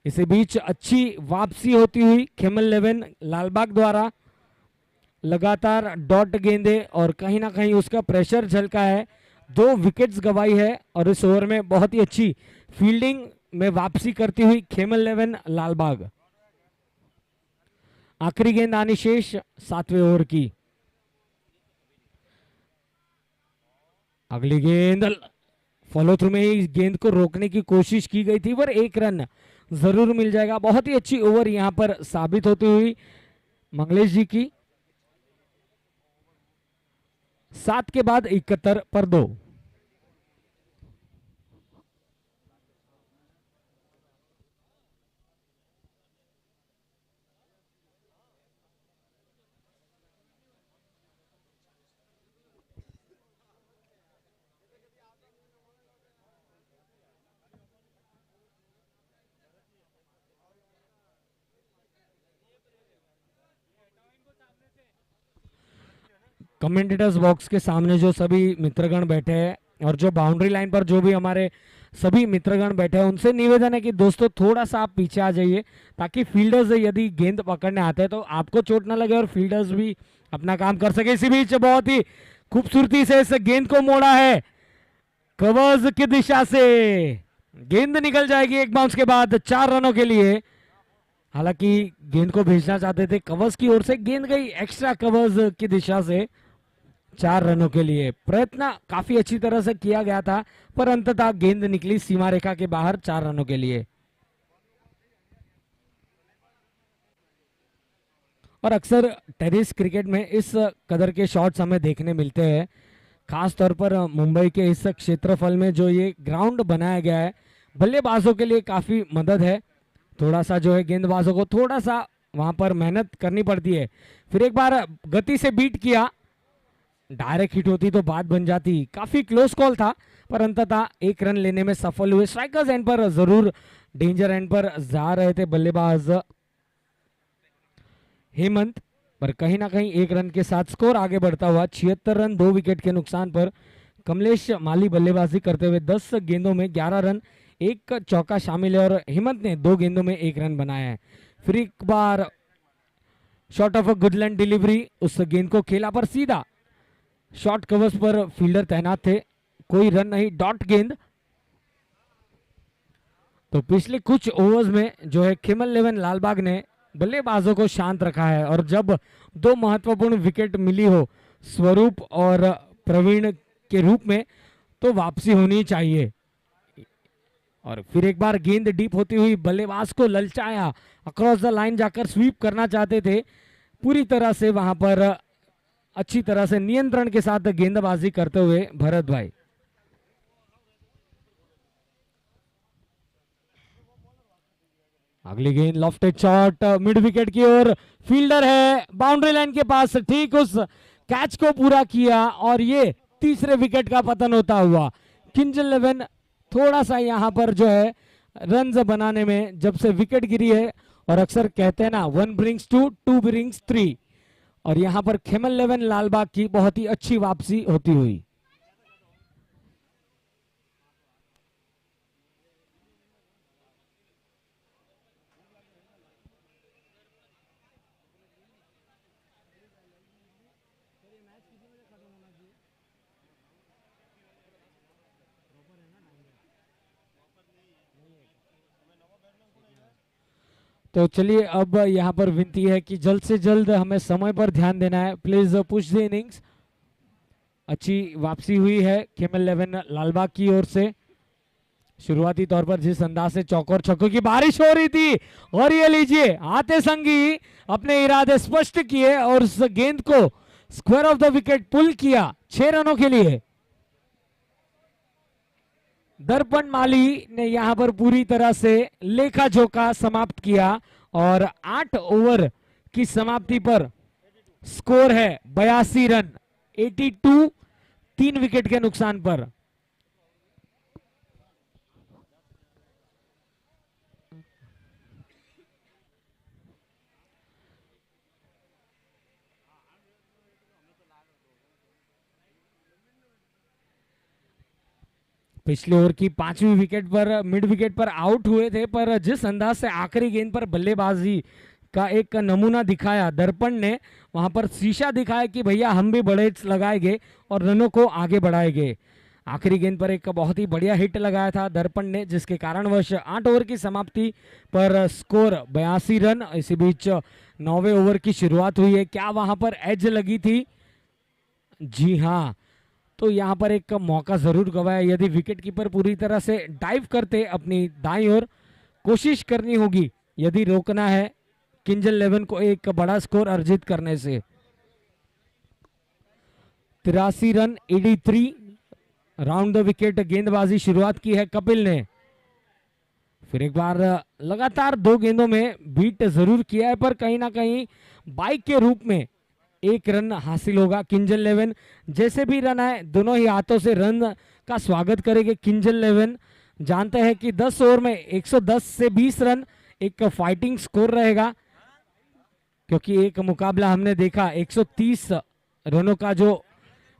इसी बीच अच्छी वापसी होती हुई किमल 11 लालबाग द्वारा, लगातार डॉट गेंदे और कहीं ना कहीं उसका प्रेशर झलका है। 2 विकेट्स गंवाई है, और इस ओवर में बहुत ही अच्छी फील्डिंग में वापसी करती हुई किमल 11 लालबाग। आखिरी गेंद आनी शेष 7वें ओवर की। अगली गेंद फॉलो थ्रू में ही गेंद को रोकने की कोशिश की गई थी, पर 1 रन जरूर मिल जाएगा। बहुत ही अच्छी ओवर यहां पर साबित होती हुई मंगलेश जी की। 7 के बाद 71 पर 2। कमेंटेटर्स बॉक्स के सामने जो सभी मित्रगण बैठे हैं, और जो बाउंड्री लाइन पर जो भी हमारे सभी मित्रगण बैठे हैं, उनसे निवेदन है कि दोस्तों थोड़ा सा आप पीछे आ जाइए, ताकि फील्डर्स यदि गेंद पकड़ने आते हैं तो आपको चोट ना लगे और फील्डर्स भी अपना काम कर सके। इसी बीच बहुत ही खूबसूरती से इस गेंद को मोड़ा है कवर्स की दिशा से, गेंद निकल जाएगी एक बाउंस के बाद 4 रनों के लिए। हालांकि गेंद को भेजना चाहते थे कवर्स की ओर से, गेंद गई एक्स्ट्रा कवर्स की दिशा से। 4 रनों के लिए प्रयत्न काफी अच्छी तरह से किया गया था, पर अंततः गेंद निकली सीमा रेखा के बाहर 4 रनों के लिए। और अक्सर टेनिस क्रिकेट में इस कदर के शॉट्स हमें देखने मिलते हैं, खास तौर पर मुंबई के इस क्षेत्रफल में जो ये ग्राउंड बनाया गया है, बल्लेबाजों के लिए काफी मदद है। थोड़ा सा जो है गेंदबाजों को थोड़ा सा वहां पर मेहनत करनी पड़ती है। फिर एक बार गति से बीट किया, डायरेक्ट हिट होती तो बात बन जाती। काफी क्लोज कॉल था, पर अंततः 1 रन लेने में सफल हुए। स्ट्राइकर्स एंड पर जरूर डेंजर एंड पर जा रहे थे बल्लेबाज हेमंत, पर कहीं ना कहीं 1 रन के साथ स्कोर आगे बढ़ता हुआ 76 रन 2 विकेट के नुकसान पर। कमलेश माली बल्लेबाजी करते हुए 10 गेंदों में 11 रन, 1 चौका शामिल है, और हेमंत ने 2 गेंदों में 1 रन बनाया है। फिर एक बार shot of a good length delivery, उस गेंद को खेला पर सीधा शॉर्ट कवर्स पर फील्डर तैनात थे। कोई रन नहीं, डॉट गेंद। तो पिछले कुछ ओवर्स में जो है किमल 11 लालबाग ने बल्लेबाजों को शांत रखा है, और जब दो महत्वपूर्ण विकेट मिली हो स्वरूप और प्रवीण के रूप में, तो वापसी होनी चाहिए। और फिर एक बार गेंद डीप होती हुई बल्लेबाज को ललचाया, अक्रॉस द लाइन जाकर स्वीप करना चाहते थे, पूरी तरह से वहां पर अच्छी तरह से नियंत्रण के साथ गेंदबाजी करते हुए भरत भाई। अगली गेंद लॉफ्टेड शॉट मिड विकेट की ओर, फील्डर है बाउंड्री लाइन के पास, ठीक उस कैच को पूरा किया, और ये तीसरे विकेट का पतन होता हुआ। किंजल 11 थोड़ा सा यहाँ पर जो है रन्स बनाने में जब से विकेट गिरी है, और अक्सर कहते हैं ना 1 brings 2, 2 brings 3, और यहाँ पर किमल 11 लालबाग की बहुत ही अच्छी वापसी होती हुई। तो चलिए अब यहाँ पर विनती है कि जल्द से जल्द हमें समय पर ध्यान देना है, प्लीज पुश द इनिंग्स। अच्छी वापसी हुई है किमल 11 लालबाग की ओर से। शुरुआती तौर पर जिस अंदाज से चौकोर छक्कों की बारिश हो रही थी, और ये लीजिए आते संगी अपने इरादे स्पष्ट किए और उस गेंद को स्क्वायर ऑफ द विकेट पुल किया 6 रनों के लिए। दर्पण माली ने यहां पर पूरी तरह से लेखा जोखा समाप्त किया, और 8 ओवर की समाप्ति पर स्कोर है 82 रन, 82, 3 विकेट के नुकसान पर। पिछले ओवर की 5वीं विकेट पर मिड विकेट पर आउट हुए थे, पर जिस अंदाज से आखिरी गेंद पर बल्लेबाजी का एक नमूना दिखाया दर्पण ने, वहां पर शीशा दिखाया कि भैया हम भी बड़े लगाएंगे और रनों को आगे बढ़ाएंगे। आखिरी गेंद पर एक बहुत ही बढ़िया हिट लगाया था दर्पण ने, जिसके कारणवश 8 ओवर की समाप्ति पर स्कोर 82 रन। इसी बीच 9वें ओवर की शुरुआत हुई है, क्या वहां पर एज लगी थी? जी हाँ, तो यहाँ पर एक मौका जरूर गवाया। यदि विकेट कीपर पूरी तरह से डाइव करते अपनी दाईं ओर, कोशिश करनी होगी यदि रोकना है किंजल 11 को एक बड़ा स्कोर अर्जित करने से। 83 रन, 83 राउंड द विकेट गेंदबाजी शुरुआत की है कपिल ने। फिर एक बार लगातार 2 गेंदों में बीट जरूर किया है, पर कहीं ना कहीं बाइक के रूप में 1 रन हासिल होगा। किंजल 11 जैसे भी रन आए दोनों ही हाथों से रन का स्वागत करेंगे। किंजल 11 जानते हैं कि 10 ओवर में 110 से 20 रन एक फाइटिंग स्कोर रहेगा, क्योंकि एक मुकाबला हमने देखा 130 रनों का जो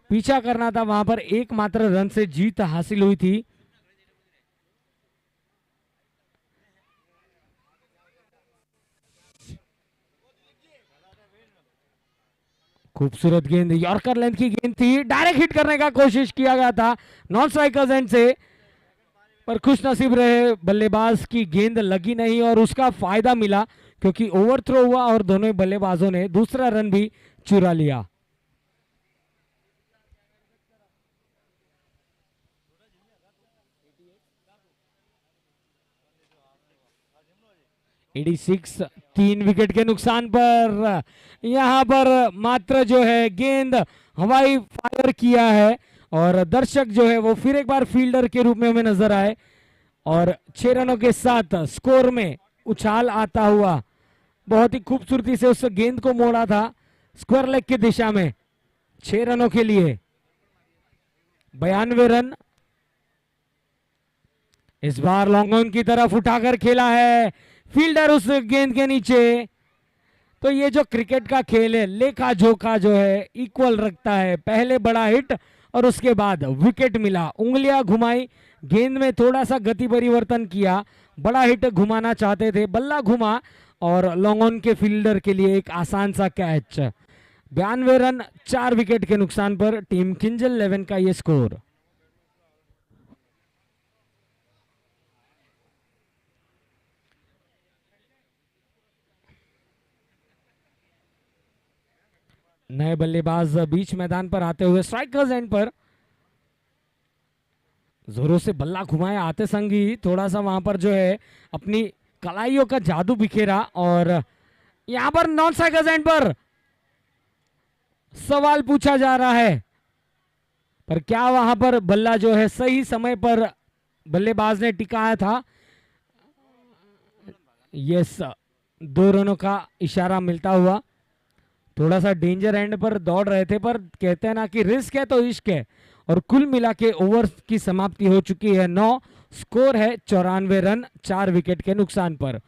पीछा करना था, वहां पर एकमात्र रन से जीत हासिल हुई थी। खूबसूरत गेंद, यॉर्कर लेंथ की गेंद थी, डायरेक्ट हिट करने का कोशिश किया गया था नॉन स्ट्राइकर्स एंड से, पर खुश नसीब रहे बल्लेबाज की गेंद लगी नहीं और उसका फायदा मिला, क्योंकि ओवर थ्रो हुआ और दोनों बल्लेबाजों ने दूसरा रन भी चुरा लिया। सिक्स 3 विकेट के नुकसान पर यहां पर मात्र जो है गेंद हवाई फायर किया है, और दर्शक जो है वो फिर एक बार फील्डर के रूप में हमें नजर आए, और 6 रनों के साथ स्कोर में उछाल आता हुआ बहुत ही खूबसूरती से उस गेंद को मोड़ा था स्क्वायर लेग की दिशा में 6 रनों के लिए। 92 रन इस बार लॉन्ग ऑन की तरफ उठाकर खेला है फील्डर उस गेंद के नीचे। तो ये जो क्रिकेट का खेल है, लेखा जोखा जो है इक्वल रखता है। पहले बड़ा हिट और उसके बाद विकेट मिला, उंगलियां घुमाई, गेंद में थोड़ा सा गति परिवर्तन किया, बड़ा हिट घुमाना चाहते थे, बल्ला घुमा और लॉन्ग ऑन के फील्डर के लिए एक आसान सा कैच। 92 रन 4 विकेट के नुकसान पर टीम किंजल 11 का ये स्कोर। नए बल्लेबाज बीच मैदान पर आते हुए स्ट्राइकर्स एंड पर जोरों से बल्ला घुमाया आते संग ही थोड़ा सा वहां पर जो है अपनी कलाइयों का जादू बिखेरा और यहां पर नॉन स्ट्राइकर्स एंड पर सवाल पूछा जा रहा है, पर क्या वहां पर बल्ला जो है सही समय पर बल्लेबाज ने टिकाया था? यस, 2 रनों का इशारा मिलता हुआ। थोड़ा सा डेंजर एंड पर दौड़ रहे थे, पर कहते हैं ना कि रिस्क है तो इश्क है, और कुल मिला के ओवर की समाप्ति हो चुकी है 9। स्कोर है 94 रन 4 विकेट के नुकसान पर।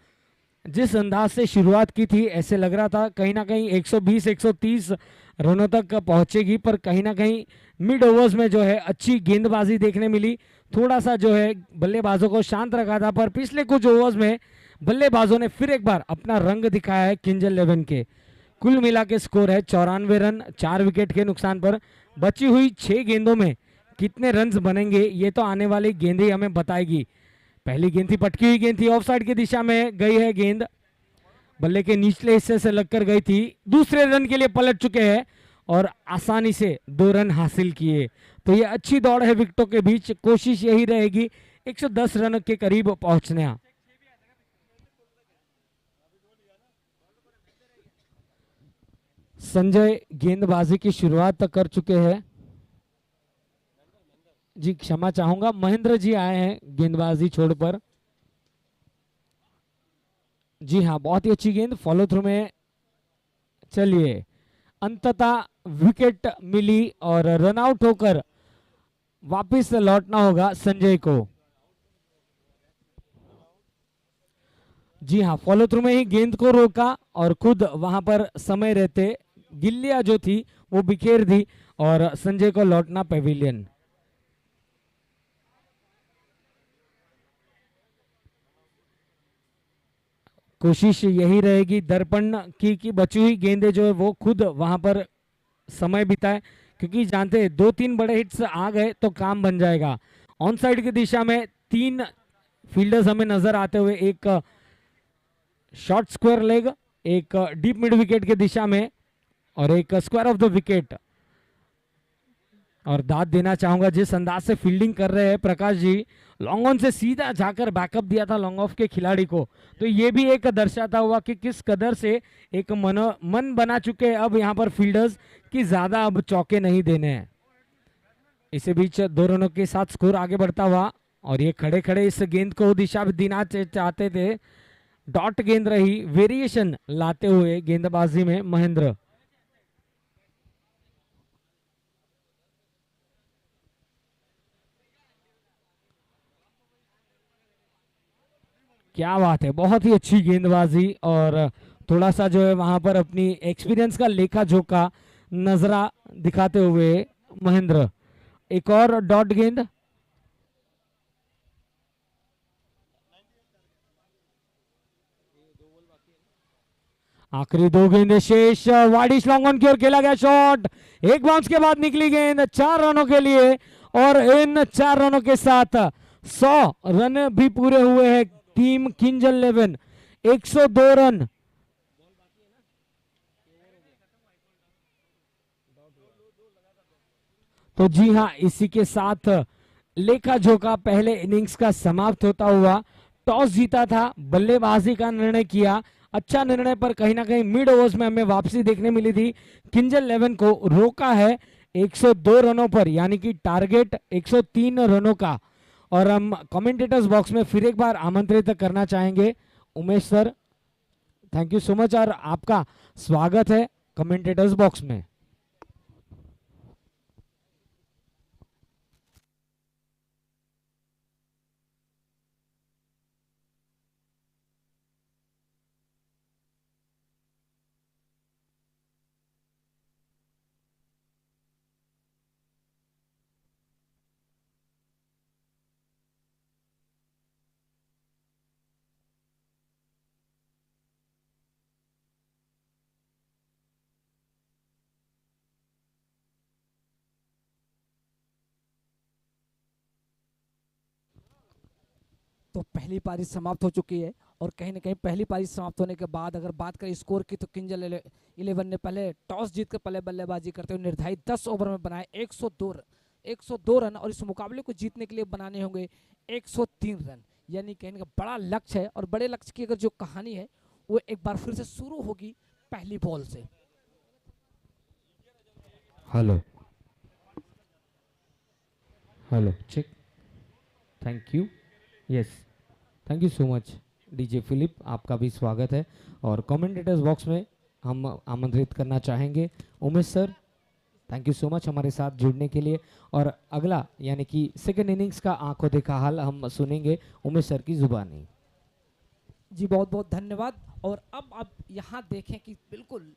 जिस अंदाज से शुरुआत की थी ऐसे लग रहा था कहीं ना कहीं 120-130 रनों तक पहुंचेगी, पर कहीं ना कहीं मिड ओवर्स में जो है अच्छी गेंदबाजी देखने मिली। थोड़ा सा जो है बल्लेबाजों को शांत रखा था, पर पिछले कुछ ओवर्स में बल्लेबाजों ने फिर एक बार अपना रंग दिखाया है किंग्स 11 के। कुल मिला के स्कोर है 94 रन 4 विकेट के नुकसान पर। बची हुई 6 गेंदों में कितने रन्स बनेंगे ये तो आने वाली गेंद ही हमें बताएगी। पहली गेंद थी पटकी हुई गेंद थी, ऑफ साइड की दिशा में गई है गेंद, बल्ले के निचले हिस्से से लगकर गई थी। दूसरे रन के लिए पलट चुके हैं और आसानी से 2 रन हासिल किए। तो ये अच्छी दौड़ है विकेटों के बीच, कोशिश यही रहेगी 110 रन के करीब पहुंचने। संजय गेंदबाजी की शुरुआत कर चुके हैं। जी क्षमा चाहूंगा, महेंद्र जी आए हैं गेंदबाजी छोड़ पर। जी हाँ, बहुत ही अच्छी गेंद फॉलो थ्रू में। चलिए, अंततः विकेट मिली और रन आउट होकर वापस लौटना होगा संजय को। जी हाँ, फॉलो थ्रू में ही गेंद को रोका और खुद वहां पर समय रहते गिल्लियां जो थी वो बिखेर दी और संजय को लौटना पेविलियन। कोशिश यही रहेगी दर्पण की कि बची हुई गेंदें जो है वो खुद वहां पर समय बिताए, क्योंकि जानते हैं 2-3 बड़े हिट्स आ गए तो काम बन जाएगा। ऑन साइड की दिशा में 3 फील्डर्स हमें नजर आते हुए, एक शॉर्ट स्क्वायर लेग, एक डीप मिड विकेट की दिशा में और एक स्क्वायर ऑफ द विकेट। और दाद देना चाहूंगा जिस अंदाज से फील्डिंग कर रहे हैं प्रकाश जी, लॉन्ग ऑन से सीधा जाकर बैकअप दिया था लॉन्ग ऑफ के खिलाड़ी को, तो ये भी एक दर्शाता हुआ कि किस कदर से एक मन बना चुके हैं अब यहाँ पर फील्डर्स की ज्यादा अब चौके नहीं देने हैं। इसी बीच 2 रनों के साथ स्कोर आगे बढ़ता हुआ और ये खड़े खड़े इस गेंद को दिशा देना चाहते थे। डॉट गेंद रही, वेरिएशन लाते हुए गेंदबाजी में महेंद्र। क्या बात है, बहुत ही अच्छी गेंदबाजी और थोड़ा सा जो है वहां पर अपनी एक्सपीरियंस का लेखा जोखा नजरा दिखाते हुए महेंद्र। एक और डॉट गेंद। आखिरी 2 गेंदें शेष, वाइडिश लॉन्ग ऑन की ओर खेला गया शॉट, एक बाउंस के बाद निकली गेंद 4 रनों के लिए और इन 4 रनों के साथ 100 रन भी पूरे हुए हैं टीम किंग्स 11। 102 रन। तो जी हाँ, इसी के साथ लेखा जोखा पहले इनिंग्स का समाप्त होता हुआ। टॉस जीता था, बल्लेबाजी का निर्णय किया, अच्छा निर्णय, पर कहीं ना कहीं मिड ओवर्स में हमें वापसी देखने मिली थी। किंग्स 11 को रोका है 102 रनों पर, यानी कि टारगेट 103 रनों का। और हम कमेंटेटर्स बॉक्स में फिर एक बार आमंत्रित करना चाहेंगे Umesh sir, thank you so much और आपका स्वागत है कमेंटेटर्स बॉक्स में। तो पहली पारी समाप्त हो चुकी है और कहीं ना कहीं पहली पारी समाप्त होने के बाद अगर बात करें स्कोर की तो किंजल 11 ने पहले टॉस जीतकर पहले बल्लेबाजी करते हुए निर्धारित 10 ओवर में बनाए 102 रन और इस मुकाबले को जीतने के लिए बनाने होंगे 103 रन। यानी कहने का बड़ा लक्ष्य है और बड़े लक्ष्य की अगर जो कहानी है वो एक बार फिर से शुरू होगी पहली बॉल से। Hello hello check. Thank you. Yes, thank you so much DJ Philip, आपका भी स्वागत है। और कमेंटेटर्स बॉक्स में हम आमंत्रित करना चाहेंगे Umesh sir, thank you so much हमारे साथ जुड़ने के लिए। और अगला यानी कि सेकेंड इनिंग्स का आंखों देखा हाल हम सुनेंगे उमेश सर की जुबानी। जी बहुत बहुत धन्यवाद। और अब आप यहाँ देखें कि बिल्कुल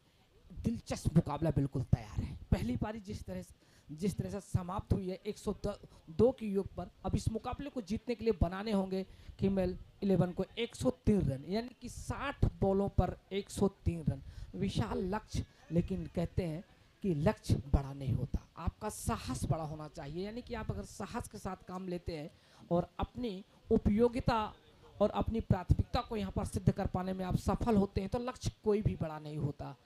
दिलचस्प मुकाबला बिल्कुल तैयार है। पहली पारी जिस तरह से समाप्त हुई है 102 की योग पर, अब इस मुकाबले को जीतने के लिए बनाने होंगे फीमेल 11 को 103 रन, यानी कि 60 बॉलों पर 103 रन। विशाल लक्ष्य, लेकिन कहते हैं कि लक्ष्य बड़ा नहीं होता, आपका साहस बड़ा होना चाहिए। यानी कि आप अगर साहस के साथ काम लेते हैं और अपनी उपयोगिता और अपनी प्राथमिकता को यहाँ पर सिद्ध कर पाने में आप सफल होते हैं तो लक्ष्य कोई भी बड़ा नहीं होता।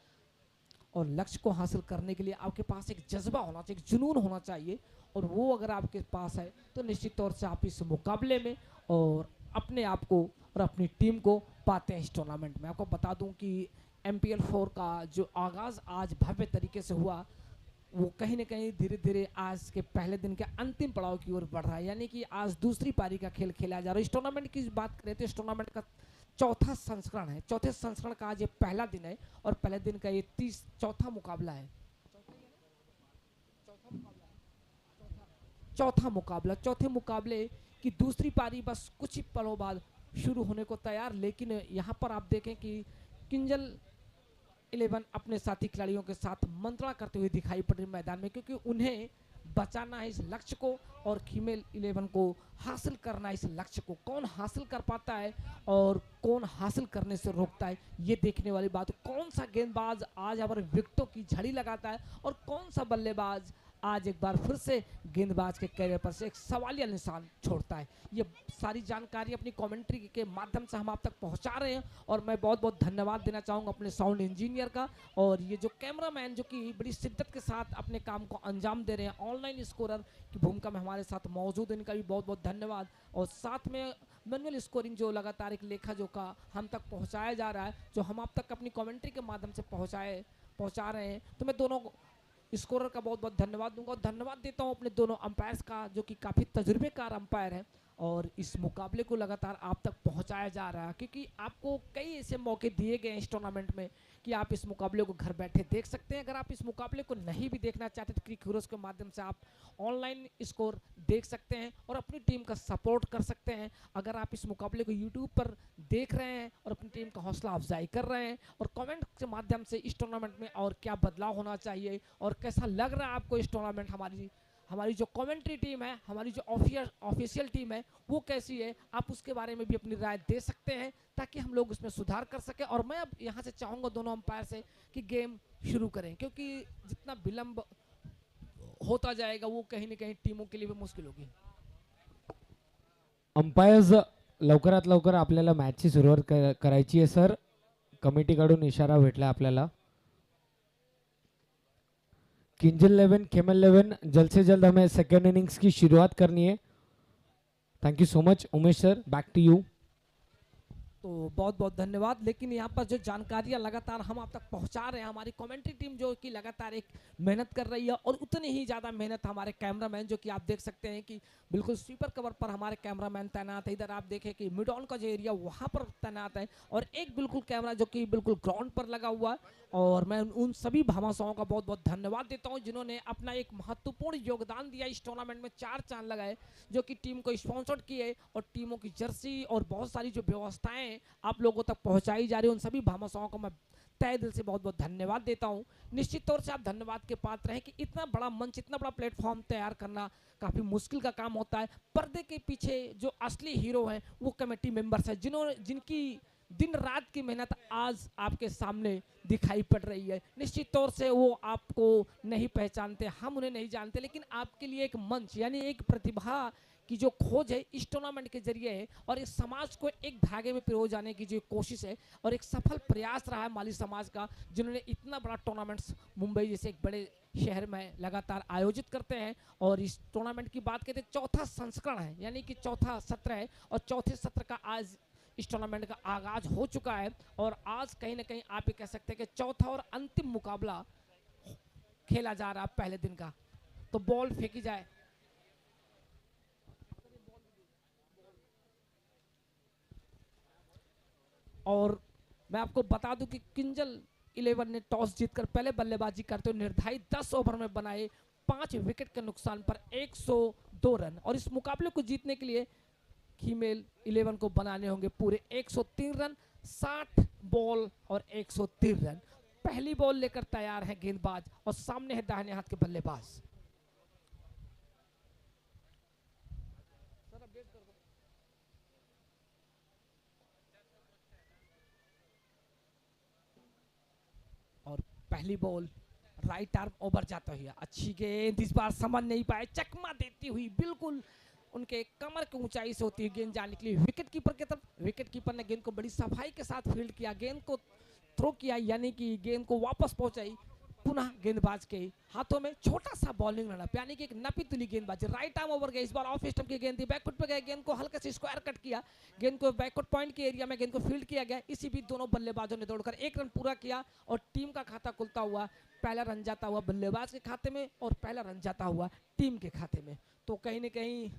और लक्ष्य को हासिल करने के लिए आपके पास एक जज्बा होना चाहिए, एक जुनून होना चाहिए, और वो अगर आपके पास है तो निश्चित तौर से आप इस मुकाबले में और अपने आप को और अपनी टीम को पाते हैं इस टूर्नामेंट में। आपको बता दूं कि MPL 4 का जो आगाज़ आज भव्य तरीके से हुआ वो कहीं ना कहीं धीरे धीरे आज के पहले दिन के अंतिम पड़ाव की ओर बढ़ रहा है। यानी कि आज दूसरी पारी का खेल खेला जा रहा है। इस टूर्नामेंट की बात करें तो इस टूर्नामेंट का चौथा संस्करण है। चौथे संस्करण का आज ये पहला दिन है और पहले दिन का ये चौथा मुकाबला है। चौथे मुकाबले की दूसरी पारी बस कुछ ही पलों बाद शुरू होने को तैयार। लेकिन यहाँ पर आप देखें कि किंजल 11 अपने साथी खिलाड़ियों के साथ मंत्रणा करते हुए दिखाई पड़ रही मैदान में, क्योंकि उन्हें बचाना है इस लक्ष्य को और फीमेल 11 को हासिल करना है इस लक्ष्य को। कौन हासिल कर पाता है और कौन हासिल करने से रोकता है, ये देखने वाली बात। कौन सा गेंदबाज आज हमारे विकेटों की झड़ी लगाता है और कौन सा बल्लेबाज आज एक बार फिर से गेंदबाज के कैरियर पर से एक सवालिया निशान छोड़ता है। ये सारी जानकारी अपनी कमेंट्री के माध्यम से हम आप तक पहुंचा रहे हैं। और मैं बहुत बहुत धन्यवाद देना चाहूँगा अपने साउंड इंजीनियर का और ये जो कैमरामैन जो कि बड़ी शिद्दत के साथ अपने काम को अंजाम दे रहे हैं, ऑनलाइन स्कोरर की भूमिका में हमारे साथ मौजूद, इनका भी बहुत बहुत धन्यवाद। और साथ में मैनुअल स्कोरिंग जो लगातार एक लेखा जोखा हम तक पहुँचाया जा रहा है, जो हम आप तक अपनी कमेंट्री के माध्यम से पहुँचा रहे हैं, तो मैं दोनों स्कोरर का बहुत बहुत धन्यवाद दूंगा। और धन्यवाद देता हूं अपने दोनों अंपायर्स का जो कि काफ़ी तजुर्बेकार अंपायर हैं और इस मुकाबले को लगातार आप तक पहुंचाया जा रहा है, क्योंकि आपको कई ऐसे मौके दिए गए हैं इस टूर्नामेंट में कि आप इस मुकाबले को घर बैठे देख सकते हैं। अगर आप इस मुकाबले को नहीं भी देखना चाहते तो क्रिक हीरोज़ के माध्यम से आप ऑनलाइन स्कोर देख सकते हैं और अपनी टीम का सपोर्ट कर सकते हैं। अगर आप इस मुकाबले को यूट्यूब पर देख रहे हैं और अपनी टीम का हौसला अफजाई कर रहे हैं और कमेंट के माध्यम से इस टूर्नामेंट में और क्या बदलाव होना चाहिए और कैसा लग रहा है आपको इस टूर्नामेंट, हमारी जो कमेंट्री टीम है, हमारी जो ऑफिशियल टीम है वो कैसी है, आप उसके बारे में भी अपनी राय दे सकते हैं ताकि हम लोग उसमें सुधार कर सकें। और मैं अब यहाँ से चाहूँगा दोनों अंपायर से कि गेम शुरू करें, क्योंकि जितना विलंब होता जाएगा वो कहीं ना कहीं टीमों के लिए भी मुश्किल होगी। अंपायर्स लवकरात लवकर आपल्याला मॅचची सुरुवात करायची आहे सर, कमिटीकडून इशारा भेटला आपल्याला। किंजल 11 केमल 11 जल्द से जल्द हमें सेकेंड इनिंग्स की शुरुआत करनी है। Thank you so much Umesh sir, back to you. तो बहुत बहुत धन्यवाद। लेकिन यहाँ पर जो जानकारियाँ लगातार हम आप तक पहुँचा रहे हैं, हमारी कमेंट्री टीम जो कि लगातार एक मेहनत कर रही है और उतनी ही ज़्यादा मेहनत हमारे कैमरामैन जो कि आप देख सकते हैं कि बिल्कुल स्वीपर कवर पर हमारे कैमरामैन तैनात है। इधर आप देखें कि मिड ऑन का जो एरिया वहाँ पर तैनात है और एक बिल्कुल कैमरा जो कि बिल्कुल ग्राउंड पर लगा हुआ है। और मैं उन सभी भामाशाहों का बहुत बहुत धन्यवाद देता हूं जिन्होंने अपना एक महत्वपूर्ण योगदान दिया इस टूर्नामेंट में। 4 चांद लगाए जो कि टीम को स्पॉन्सर्ड किए और टीमों की जर्सी और बहुत सारी जो व्यवस्थाएं आप लोगों तक पहुंचाई जा रही है, उन सभी भामाशाहों को मैं तय दिल से बहुत बहुत धन्यवाद देता हूं। निश्चित तौर से आप धन्यवाद के पात्र हैं कि इतना बड़ा मंच, इतना बड़ा प्लेटफॉर्म तैयार करना काफ़ी मुश्किल का काम होता है। पर्दे के पीछे जो असली हीरो हैं वो कमेटी मेंबर्स हैं, जिनकी दिन रात की मेहनत आज आपके सामने दिखाई पड़ रही है। निश्चित तौर से वो आपको नहीं पहचानते, हम उन्हें नहीं जानते, लेकिन आपके लिए एक मंच यानी एक प्रतिभा की जो खोज है इस टूर्नामेंट के जरिए है और इस समाज को एक धागे में पिरो जाने की जो कोशिश है और एक सफल प्रयास रहा है माली समाज का, जिन्होंने इतना बड़ा टूर्नामेंट्स मुंबई जैसे एक बड़े शहर में लगातार आयोजित करते हैं। और इस टूर्नामेंट की बात करते हैं, चौथा संस्करण है, यानी कि चौथा सत्र है और चौथे सत्र का आज इस टूर्नामेंट का आगाज हो चुका है। और आज कहीं ना कहीं आप ये कह सकते हैं कि चौथा और अंतिम मुकाबला खेला जा रहा है पहले दिन का। तो बॉल फेंकी जाए, और मैं आपको बता दूं कि किंजल 11 ने टॉस जीतकर पहले बल्लेबाजी करते हुए निर्धारित 10 ओवर में बनाए 5 विकेट के नुकसान पर 102 रन। और इस मुकाबले को जीतने के लिए फीमेल 11 को बनाने होंगे पूरे 103 रन, 60 बॉल और 103 रन। पहली बॉल लेकर तैयार है गेंदबाज और सामने है दाहिने हाथ के बल्लेबाज। और पहली बॉल राइट आर्म ओवर जाता हुआ, अच्छी गेंद इस बार समझ नहीं पाए, चकमा देती हुई बिल्कुल उनके कमर की ऊंचाई से होती है गेंद जाने के लिए विकेट कीपर की तरफ। विकेट कीपर ने गेंद को बड़ी सफाई के साथ फील्ड किया, गेंद को थ्रो किया, यानी कि गेंद को वापस पहुंचाई पुनः गेंदबाज के हाथों में। छोटा सा बॉलिंग रनअप, यानी कि एक नपी तुली गेंदबाजी, राइट आर्म ओवर गई, इस बार ऑफ स्टंप की गेंद थी, बैकफुट पे गए, गेंद को हल्का से स्क्वायर कट किया, गेंद को बैकफुट पॉइंट के एरिया में गेंद को फील्ड किया गया। इसी बीच दोनों बल्लेबाजों ने दौड़कर 1 रन पूरा किया और टीम का खाता खुलता हुआ, पहला रन जाता हुआ बल्लेबाज के खाते में और पहला रन जाता हुआ टीम के खाते में। तो कहीं ना कहीं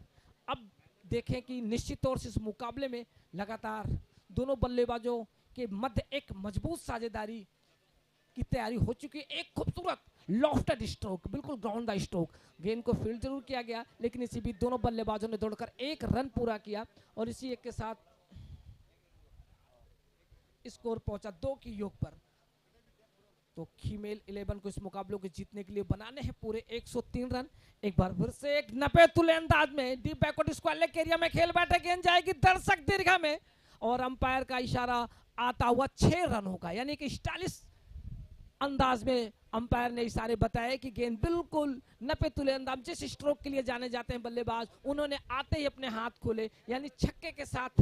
अब देखें कि निश्चित तौर से इस मुकाबले में लगातार दोनों बल्लेबाजों के मध्य एक मजबूत साझेदारी की तैयारी हो चुकी है। एक खूबसूरत लॉफ्टेड स्ट्रोक, बिल्कुल ग्राउंड द स्ट्रोक, गेंद को फील्ड जरूर किया गया, लेकिन इसी बीच दोनों बल्लेबाजों ने दौड़कर 1 रन पूरा किया और इसी एक के साथ स्कोर पहुंचा 2 की योग पर। तो फीमेल 11 को इस मुकाबले को जीतने के लिए बनाने हैं पूरे 103 रन। एक बार फिर से एक नपे तुले अंदाज में deep backward square leg area में खेल बैठे, गेंद जाएगी दर्शक दीर्घा में और अंपायर का इशारा आता हुआ 6 रन होगा, यानी कि स्टाइलिश अंदाज में अंपायर ने इशारे बताए कि गेंद बिल्कुल नपे तुले अंदाज, जिस स्ट्रोक के लिए जाने जाते हैं बल्लेबाज, उन्होंने आते ही अपने हाथ खोले, यानी छक्के के साथ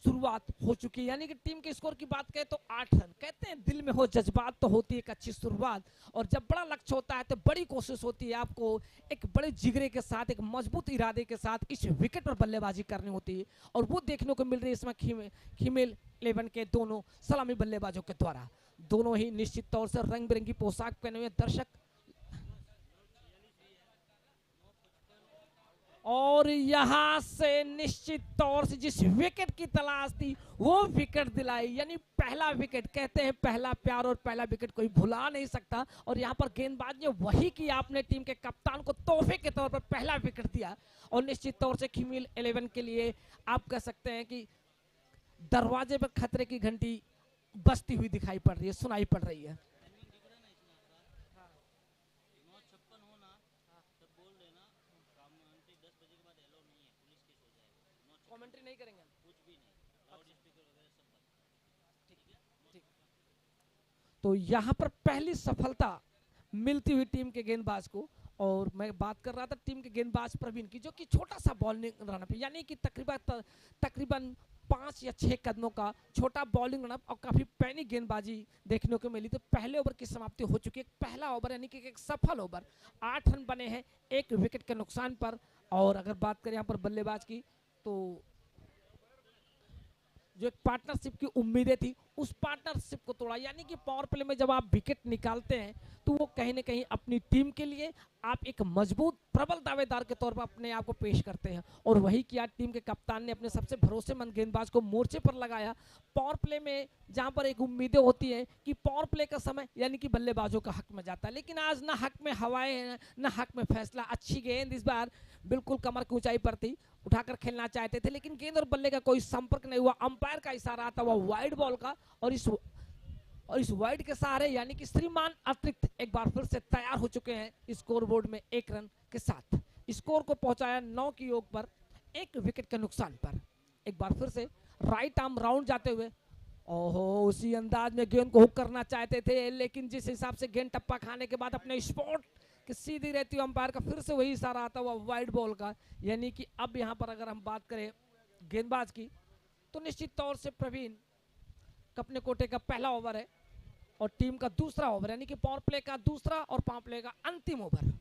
शुरुआत हो चुकी है। यानी कि टीम के स्कोर की बात करें तो 8 रन। कहते हैं दिल में हो जज्बात तो होती है एक अच्छी शुरुआत, और जब बड़ा लक्ष्य होता है तो बड़ी कोशिश होती है आपको एक बड़े जिगरे के साथ, एक मजबूत इरादे के साथ इस विकेट पर बल्लेबाजी करनी होती है, और वो देखने को मिल रही है इसमें फीमेल 11 के दोनों सलामी बल्लेबाजों के द्वारा। दोनों ही निश्चित तौर से रंग बिरंगी पोशाक पहने हुए दर्शक, और यहां से निश्चित तौर से जिस विकेट की तलाश थी वो विकेट दिलाई, यानी पहला विकेट। कहते हैं पहला प्यार और पहला विकेट कोई भुला नहीं सकता, और यहां पर गेंदबाज ने वही किया, अपने टीम के कप्तान को तोहफे के तौर पर पहला विकेट दिया। और निश्चित तौर से फीमेल 11 के लिए आप कह सकते हैं कि दरवाजे पर खतरे की घंटी बजती हुई दिखाई पड़ रही है, सुनाई पड़ रही है। कमेंट्री नहीं करेंगे कुछ भी नहीं, ठीक। तो यहाँ पर पहली सफलता मिलती हुई टीम के गेंदबाज को, और मैं बात कर रहा था टीम के गेंदबाज प्रवीण की, जो कि छोटा सा बॉलिंग रनअप, यानी कि तकरीबन 5 या 6 कदमों का छोटा बॉलिंग रनअप और काफी पैनी गेंदबाजी देखने को मिली। तो पहले ओवर की समाप्ति हो चुकी है। पहला ओवर यानी कि एक सफल ओवर, 8 रन बने हैं 1 विकेट के नुकसान पर। और अगर बात करें यहाँ पर बल्लेबाज की, तो जो एक पार्टनरशिप की उम्मीदें थी उस पार्टनरशिप को तोड़ा, यानी कि पावर प्ले में जब आप विकेट निकालते हैं तो वो कहीं ना कहीं अपनी टीम के लिए आप एक मजबूत प्रबल दावेदार के तौर पर अपने आप को पेश करते हैं, और वही किया टीम के कप्तान ने। अपने सबसे भरोसेमंद गेंदबाज को मोर्चे पर लगाया पावर प्ले में, जहां पर एक उम्मीदें होती हैं कि पावर प्ले का समय यानी कि बल्लेबाजों का हक में जाता है, लेकिन आज ना हक में हवाएं हैं ना हक में फैसला। अच्छी गेंद इस बार बिल्कुल कमर की ऊंचाई पर थी, उठाकर खेलना चाहते थे, लेकिन गेंद और बल्ले का कोई संपर्क नहीं हुआ। अंपायर का इशारा आता हुआ वाइड बॉल का, और इस वाइड के सहारे यानी कि श्रीमान अतिरिक्त एक बार फिर से तैयार हो चुके हैं स्कोर बोर्ड में 1 रन के साथ। स्कोर को पहुंचाया 9 की योग पर 1 विकेट के नुकसान पर। एक बार फिर से राइट आर्म राउंड जाते हुए, ओहो, उसी अंदाज में गेंद को हुक करना चाहते थे, लेकिन जिस हिसाब से गेंद टप्पा खाने के बाद अपने स्पॉट कि सीधी रहती है, अंपायर का फिर से वही इशारा आता हुआ वाइड बॉल का। यानी कि अब यहाँ पर अगर हम बात करें गेंदबाज की, तो निश्चित तौर से प्रवीण अपने कोटे का पहला ओवर है और टीम का दूसरा ओवर, यानी कि पावर प्ले का दूसरा और पावर प्ले का अंतिम ओवर।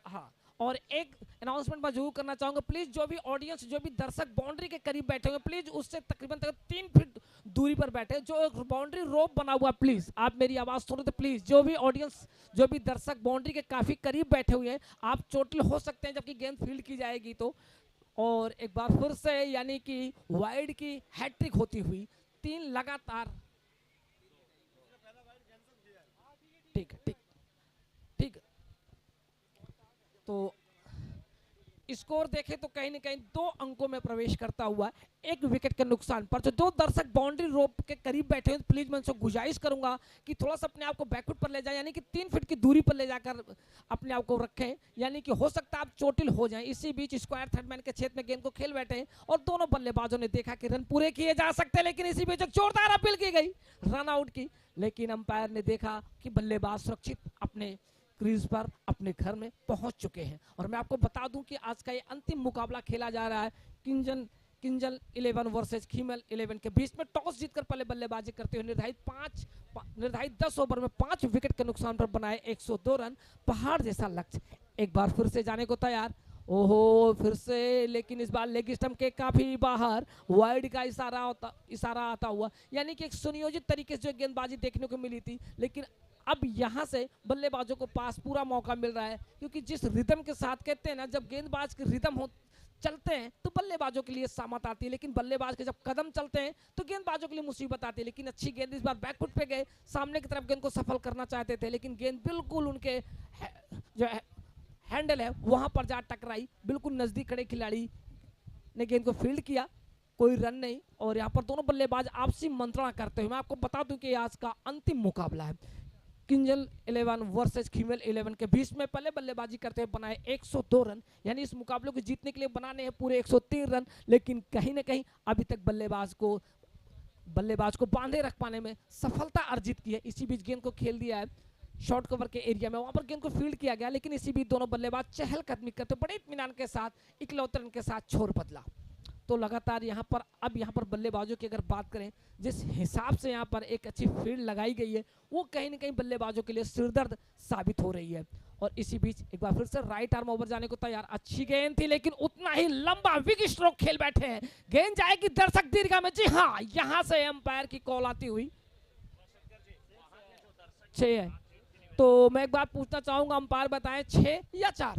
हाँ, और एक अनाउंसमेंट मैं जरूर करना चाहूंगा, प्लीज जो भी ऑडियंस, जो भी दर्शक बाउंड्री के करीब बैठे होंगे, प्लीज उससे तकरीबन 3 फीट दूरी पर बैठे। जो बाउंड्री रोप बना हुआ, प्लीज आप मेरी आवाज सुनो तो प्लीज जो भी ऑडियंस, जो भी दर्शक बाउंड्री के काफी करीब बैठे हुए हैं, आप चोटिल हो सकते हैं जबकि गेंद फील्ड की जाएगी तो। और एक बार फिर से यानी कि वाइड की हैट्रिक होती हुई 3 लगातार। ठीक है, ठीक। तो स्कोर देखे तो कहीं ना कहीं 2 अंकों में प्रवेश करता हुआ 1 विकेट के नुकसान पर। जो दर्शक बाउंड्री रोप के करीब बैठे हैं, प्लीज मैं उनसे गुजारिश करूंगा कि थोड़ा सा अपने आप को बैकफुट पर ले जाए, यानी कि 3 फीट की दूरी पर ले जाकर अपने आप को रखें, यानी कि हो सकता है आप चोटिल हो जाएं। इसी बीच स्क्वायर थर्ड मैन के क्षेत्र में गेंद को खेल बैठे हैं और दोनों बल्लेबाजों ने देखा कि रन पूरे किए जा सकते हैं, लेकिन इसी बीच एक जोरदार अपील की गई रन आउट की, लेकिन अंपायर ने देखा कि बल्लेबाज सुरक्षित अपने क्रीज पर अपने घर में पहुंच चुके हैं। और मैं आपको बता दूं कि आज का ये अंतिम मुकाबला खेला जा रहा है किंजल 11 वर्सेस खीमल 11 के बीच में। टॉस जीतकर पहले बल्लेबाजी करते हुए निर्धारित 10 ओवर में 5 विकेट के नुकसान पर बनाए 102 रन, पहाड़ जैसा लक्ष्य। एक बार फिर से जाने को तैयार, ओहो फिर से, लेकिन इस बार लेग स्टंप के काफी बाहर वाइड का इशारा आता हुआ, यानी कि एक सुनियोजित तरीके से जो गेंदबाजी देखने को मिली थी, लेकिन अब यहां से बल्लेबाजों को पास पूरा मौका मिल रहा है, क्योंकि जिस रिदम के साथ कहते हैं ना, जब गेंदबाज की रिदम हो चलते हैं तो बल्लेबाजों के लिए सामत आती है, लेकिन बल्लेबाज के जब कदम चलते हैं तो गेंदबाजों के लिए मुसीबत आती है। लेकिन अच्छी गेंद, इस बार बैकफुट पे गए, सामने की तरफ गेंद को सफल करना चाहते थे, लेकिन गेंद बिल्कुल उनके जो हैंडल है वहां पर जा टकराई। बिल्कुल नजदीक खड़े खिलाड़ी ने गेंद को फील्ड किया, कोई रन नहीं। और यहाँ पर दोनों बल्लेबाज आपसी मंत्रणा करते हुए, मैं आपको बता दूं कि आज का अंतिम मुकाबला है किंजल 11 वर्सेस खीमल 11 के बीच में। पहले बल्लेबाजी करते हुए बनाए 102 रन, यानी इस मुकाबले को जीतने के लिए बनाने हैं पूरे 103 रन, लेकिन कहीं ना कहीं अभी तक बल्लेबाज को बांधे रख पाने में सफलता अर्जित की है। इसी बीच गेंद को खेल दिया है शॉर्ट कवर के एरिया में, वहां पर गेंद को फील्ड किया गया, लेकिन इसी बीच दोनों बल्लेबाज चहलकदमी करते बड़े इत्मीनान के साथ 71 रन के साथ छोर बदला। तो लगातार यहाँ पर बल्लेबाजों की अगर बात करें, जिस हिसाब से यहाँ पर एक अच्छी फील्ड लगाई गई है, वो कहीं ना कहीं बल्लेबाजों के लिए सिरदर्द साबित हो रही है। और इसी बीच एक बार फिर से राइट आर्म ओवर जाने को तैयार, अच्छी गेंद थी लेकिन उतना ही लंबा विग स्ट्रोक खेल बैठे हैं, गेंद जाएगी दर्शक दीर्घा में। जी हाँ, यहां से अंपायर की कॉल आती हुई 6 है। तो मैं एक बात पूछना चाहूंगा, अंपायर बताएं 6 या 4?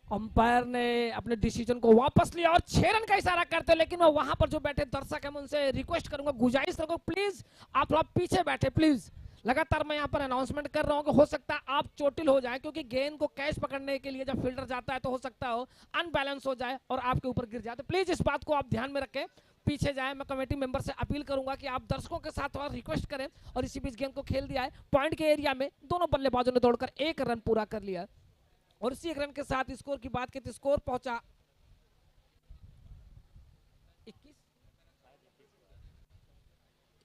अंपायर ने अपने डिसीजन को वापस लिया और 6 रन का इशारा करते, लेकिन मैं वहां पर जो बैठे दर्शक है, मैं उनसे रिक्वेस्ट करूंगा, गुजारिश करूंगा, प्लीज आप थोड़ा पीछे बैठे प्लीज। लगातार मैं यहाँ पर अनाउंसमेंट कर रहा हूँ कि हो सकता है आप चोटिल हो जाए, क्योंकि गेंद को कैच पकड़ने के लिए जब फील्डर जाता है तो हो सकता हो अनबैलेंस हो जाए और आपके ऊपर गिर जाए। तो प्लीज इस बात को आप ध्यान में रखें, पीछे जाए। मैं कमेटी मेंबर से अपील करूंगा कि आप दर्शकों के साथ थोड़ा रिक्वेस्ट करें। और इसी बीच गेंद को खेल दिया है पॉइंट के एरिया में, दोनों बल्लेबाजों ने दौड़कर 1 रन पूरा कर लिया। और इसी 1 रन के साथ स्कोर की बात की तो स्कोर पहुंचा 21,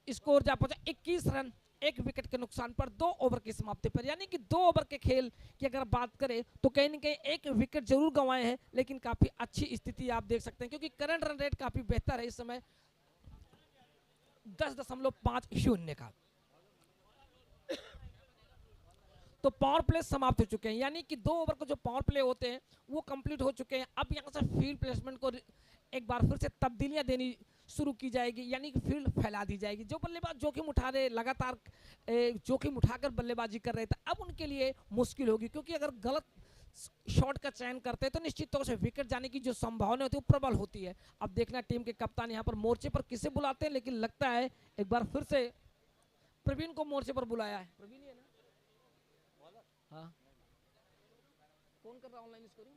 स्कोर जा पहुंचा 21 रन 1 विकेट के नुकसान पर 2 ओवर की समाप्ति पर। यानी कि 2 ओवर के खेल की अगर बात करें तो कहीं ना कहीं 1 विकेट जरूर गंवाए हैं, लेकिन काफी अच्छी स्थिति आप देख सकते हैं, क्योंकि करंट रन रेट काफी बेहतर है इस समय 10.50 का। तो पावर प्ले समाप्त हो चुके हैं, यानी कि 2 ओवर को जो पावर प्ले होते हैं वो कंप्लीट हो चुके हैं। अब यहां से फील्ड प्लेसमेंट को एक बार फिर से तब्दीलियां देनी शुरू की जाएगी, यानी कि फील्ड फैला दी जाएगी। जो बल्लेबाज जोखिम उठा रहे, लगातार जोखिम उठाकर बल्लेबाजी कर रहे थे, अब उनके लिए मुश्किल होगी, क्योंकि अगर गलत शॉट का चयन करते हैं तो निश्चित तौर से विकेट जाने की जो संभावना होती है वो प्रबल होती है। अब देखना टीम के कप्तान यहाँ पर मोर्चे पर किसे बुलाते हैं, लेकिन लगता है एक बार फिर से प्रवीण को मोर्चे पर बुलाया है। प्रवीण है ना? हाँ, कौन कर रहा है ऑनलाइन स्कोरिंग?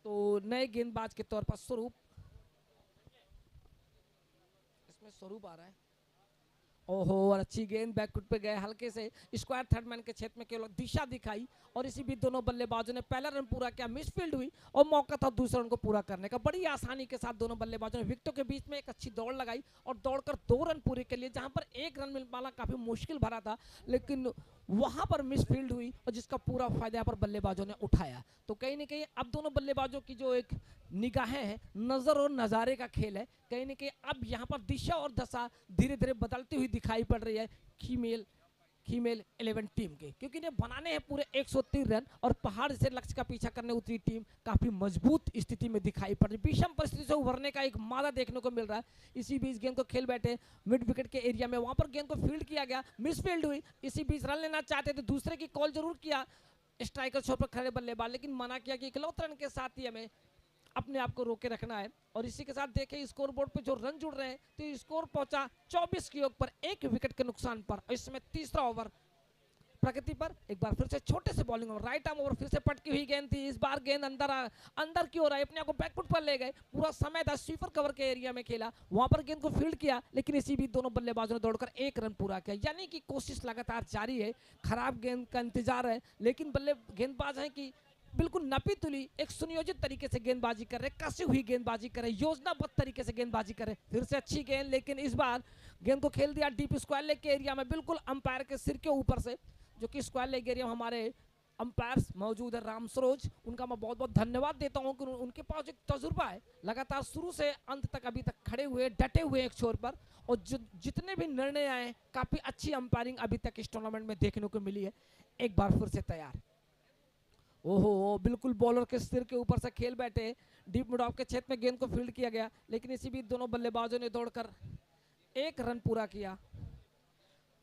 तो नए गेंदबाज के तौर पर स्वरूप, इसमें स्वरूप आ रहा है। ओहो, और अच्छी गेंद बैकफुट पे गए, हल्के से स्क्वायर थर्ड मैन के क्षेत्र में केवल दिशा दिखाई और इसी बीच दोनों बल्लेबाजों ने पहला रन पूरा किया, मिसफील्ड हुई और मौका था दूसरे रन को पूरा करने का। बड़ी आसानी के साथ दोनों बल्लेबाजों ने विकेटों के बीच में एक अच्छी दौड़ लगाई और दौड़कर 2 रन पूरे कर लिए, जहां पर 1 रन मिल पाना काफी मुश्किल भरा था, लेकिन वहां पर मिसफील्ड हुई और जिसका पूरा फायदा यहाँ पर बल्लेबाजों ने उठाया। तो कहीं ना कहीं अब दोनों बल्लेबाजों की जो एक निगाहें हैं, नजर और नजारे का खेल है, कहीं ना कहीं अब यहाँ पर दिशा और दशा धीरे धीरे बदलती हुई दिखाई पड़ रही है फीमेल 11 टीम के, क्योंकि इन्हें बनाने हैं पूरे 103 रन और पहाड़ से लक्ष्य का पीछा करने उतरी टीम काफी मजबूत स्थिति में दिखाई पड़ रही है। विषम परिस्थिति से उभरने का एक मादा देखने को मिल रहा है। इसी बीच गेंद को खेल बैठे मिड विकेट के एरिया में, वहां पर गेंद को फील्ड किया गया, मिसफील्ड हुई। इसी बीच रन लेना चाहते थे, दूसरे की कॉल जरूर किया स्ट्राइकर छोर पर खड़े बल्लेबाज, लेकिन मना किया कि इकलौते रन के साथ ही हमें अपने आप को रोके रखना है। और इसी के साथ देखें स्कोर बोर्ड पे जो रन जुड़ रहे हैं, तो स्कोर पहुंचा 24 के योग पर 1 विकेट के नुकसान पर। इस समय तीसरा ओवर प्रगति पर। एक बार फिर से छोटे से bowling over, right arm over, फिर से पटकी हुई गेंद थी। इस बार गेंद अंदर की ओर आई, अपने आप को बैकफुट पर ले गए, पूरा समय था स्वीपर कवर के एरिया में खेला, वहां पर गेंद को फील्ड किया, लेकिन इसी बीच दोनों बल्लेबाजों ने दौड़कर 1 रन पूरा किया। यानी कि कोशिश लगातार जारी है, खराब गेंद का इंतजार है, लेकिन गेंदबाज है कि बिल्कुल नपी तुली एक सुनियोजित तरीके से गेंदबाजी कर रहे, कसी हुई गेंदबाजी कर रहे, योजनाबद्ध तरीके से गेंदबाजी कर रहे। फिर से अच्छी गेंद, लेकिन इस बार गेंद को खेल दिया डीप स्क्वायर लेग के एरिया में, बिल्कुल अंपायर के सिर के ऊपर से, जो कि स्क्वायर लेग एरिया में हमारे अंपायर्स मौजूद है राम सरोज, उनका मैं बहुत बहुत धन्यवाद देता हूं कि उनके पास एक तजुर्बा है, लगातार शुरू से अंत तक अभी तक खड़े हुए डटे हुए एक छोर पर, और जितने भी निर्णय आए काफी अच्छी अंपायरिंग अभी तक इस टूर्नामेंट में देखने को मिली है। एक बार फिर से तैयार, ओहो, बिल्कुल बॉलर के सिर के ऊपर से खेल बैठे, डीप मिड ऑफ के क्षेत्र में गेंद को फील्ड किया गया, लेकिन इसी बीच दोनों बल्लेबाजों ने दौड़कर 1 रन पूरा किया।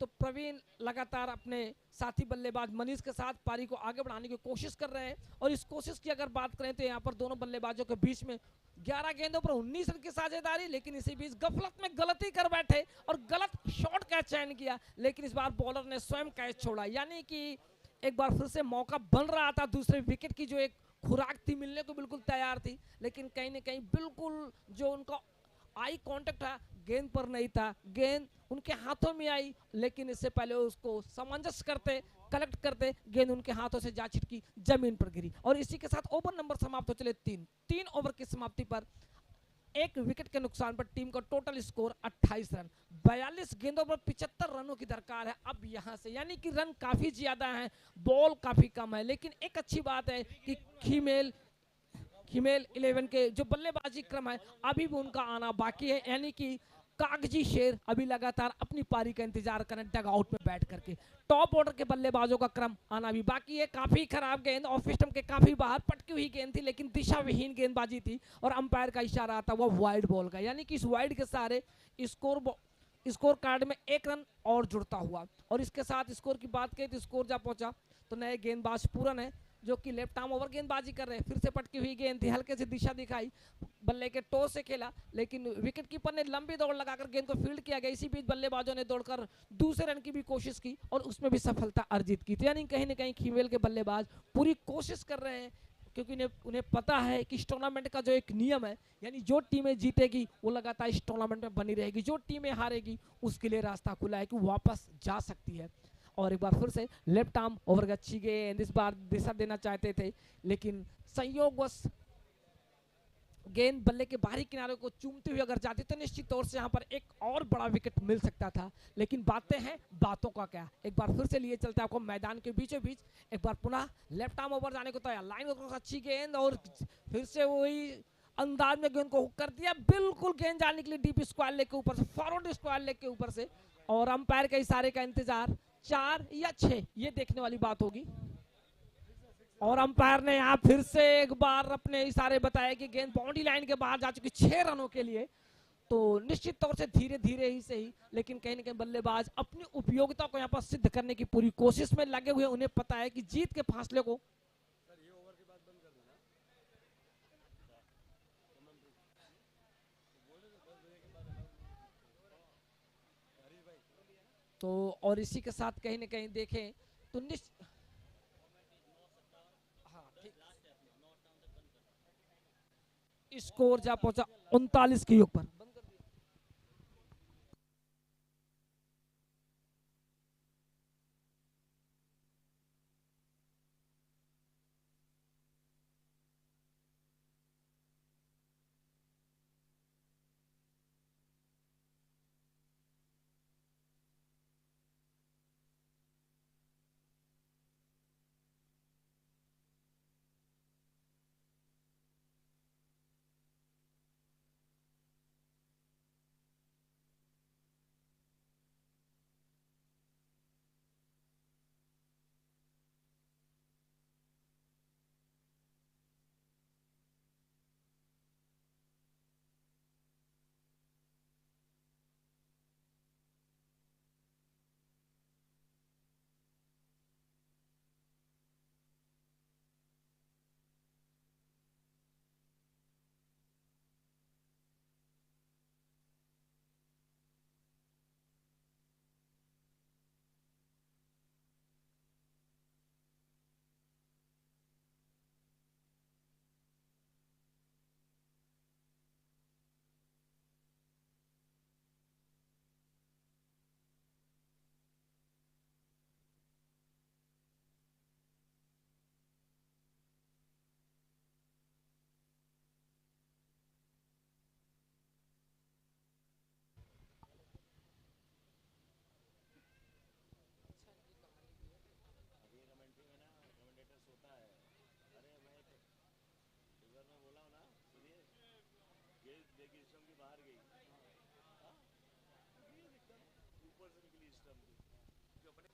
तो प्रवीण लगातार अपने साथी बल्लेबाज मनीष के साथ पारी को आगे बढ़ाने की कोशिश कर रहे हैं, और इस कोशिश की अगर बात करें तो यहाँ पर दोनों बल्लेबाजों के बीच में 11 गेंदों पर 19 रन की साझेदारी, लेकिन इसी बीच गफलत में गलती कर बैठे और गलत शॉट का चयन किया, लेकिन इस बार बॉलर ने स्वयं कैच छोड़ा। यानी कि एक बार फिर से मौका बन रहा था, दूसरे विकेट की जो एक खुराक थी मिलने को बिल्कुल तैयार थी, लेकिन कहीं ना कहीं बिल्कुल जो उनका आई कांटेक्ट था गेंद पर नहीं था, गेंद उनके हाथों में आई, लेकिन इससे पहले उसको सामंजस्य करते कलेक्ट करते गेंद उनके हाथों से जा छिटकी, जमीन पर गिरी, और इसी के साथ ओवर नंबर समाप्त हो चले 3 ओवर की समाप्ति पर 1 विकेट के नुकसान पर टीम का टोटल स्कोर 28 रन, 42 गेंदों पर 75 रनों की दरकार है अब यहां से, यानी कि रन काफी ज्यादा हैं, बॉल काफी कम है, लेकिन एक अच्छी बात है कि फीमेल 11 के जो बल्लेबाजी क्रम है अभी भी उनका आना बाकी है, यानी कि कागजी शेर अभी लगातार अपनी पारी का इंतजार करें डग आउट में बैठ करके। टॉप ऑर्डर के बल्लेबाजों का क्रम आना भी बाकी है। काफी खराब गेंद ऑफ स्टंप के काफी बाहर पटकी हुई गेंद थी, लेकिन दिशा विहीन गेंदबाजी थी और अंपायर का इशारा आता हुआ वाइड बॉल का, यानी कि इस वाइड के सहारे स्कोर कार्ड में 1 रन और जुड़ता हुआ। और इसके साथ स्कोर की बात करें तो स्कोर जा पहुंचा तो नए गेंदबाज पूरन है जो कि लेफ्ट आर्म ओवर गेंदबाजी कर रहे हैं, फिर से पटकी हुई गेंद थी, हल्के से दिशा दिखाई, बल्ले के टो से खेला, लेकिन विकेट कीपर ने लंबी दौड़ लगाकर गेंद को फील्ड किया गया। इसी बीच बल्लेबाजों ने दौड़कर दूसरे रन की भी कोशिश की और उसमें भी सफलता अर्जित की थी, यानी कहीं ना कहीं फीमेल के बल्लेबाज पूरी कोशिश कर रहे हैं, क्योंकि उन्हें पता है कि इस टूर्नामेंट का जो एक नियम है, यानी जो टीमें जीतेगी वो लगातार इस टूर्नामेंट में बनी रहेगी, जो टीमें हारेगी उसके लिए रास्ता खुला है कि वो वापस जा सकती है। और एक बार फिर से लेफ्ट आर्म ओवर की अच्छी गेंद, इस बार दिशा देना चाहते थे, लेकिन संयोगवश गेंद बल्ले के बाहरी किनारे को चूमती हुई अगर जाती तो निश्चित तौर से यहाँ पर एक और बड़ा विकेट मिल सकता था, लेकिन बातें हैं बातों का क्या। एक बार फिर से लिए चलते हैं आपको मैदान के बीचों बीच, एक बार पुनः लेफ्ट आर्म ओवर जाने को तैयार, लाइन अच्छी गेंद और फिर से वही अंदाज में गेंद को हुक कर दिया, बिल्कुल गेंद जाने के लिए डीप स्क्वायर लेग के ऊपर से, फॉरवर्ड स्क्वायर लेग के ऊपर से, और अंपायर के इशारे का इंतजार 4 या 6 ये देखने वाली बात होगी। और अंपायर ने यहाँ फिर से एक बार अपने इशारे बताया कि गेंद बाउंड्री लाइन के बाहर जा चुकी 6 रनों के लिए, तो निश्चित तौर से धीरे धीरे ही सही, लेकिन कहीं ना कहीं बल्लेबाज अपनी उपयोगिता को यहाँ पर सिद्ध करने की पूरी कोशिश में लगे हुए, उन्हें पता है कि जीत के फासले को तो, और इसी के साथ कहीं ना कहीं देखें तो स्कोर जा पहुंचा 39 के योग पर।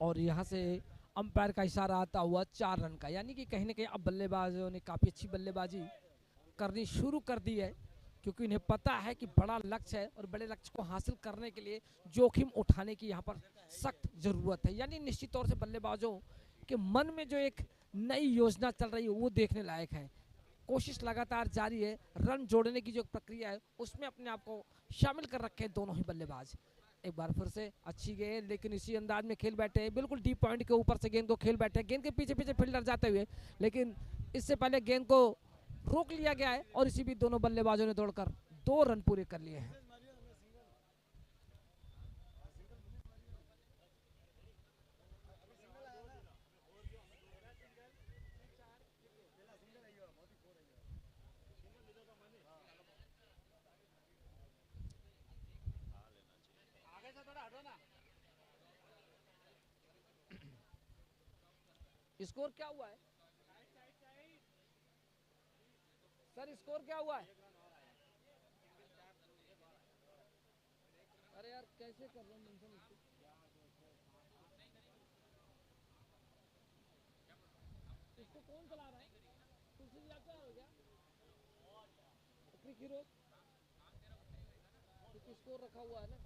और यहाँ से अंपायर का इशारा आता हुआ 4 रन का, यानी कि कहीं ना कहीं अब बल्लेबाजों ने काफ़ी अच्छी बल्लेबाजी करनी शुरू कर दी है, क्योंकि उन्हें पता है कि बड़ा लक्ष्य है और बड़े लक्ष्य को हासिल करने के लिए जोखिम उठाने की यहाँ पर सख्त ज़रूरत है। यानी निश्चित तौर से बल्लेबाजों के मन में जो एक नई योजना चल रही है वो देखने लायक है। कोशिश लगातार जारी है, रन जोड़ने की जो प्रक्रिया है उसमें अपने आप को शामिल कर रखे हैं दोनों ही बल्लेबाज। एक बार फिर से अच्छी गेंद, लेकिन इसी अंदाज में खेल बैठे हैं, बिल्कुल डीप पॉइंट के ऊपर से गेंद को खेल बैठे हैं, गेंद के पीछे पीछे फील्डर जाते हुए, लेकिन इससे पहले गेंद को रोक लिया गया है और इसी बीच दोनों बल्लेबाजों ने दौड़कर 2 रन पूरे कर लिए हैं। स्कोर क्या हुआ है सर, स्कोर क्या हुआ है? अरे यार कैसे कर रहे हैं मेंशन इसको? इसको कौन चला रहा है? तुलसी जी आपका हो गया हीरो, स्कोर रखा हुआ है ना।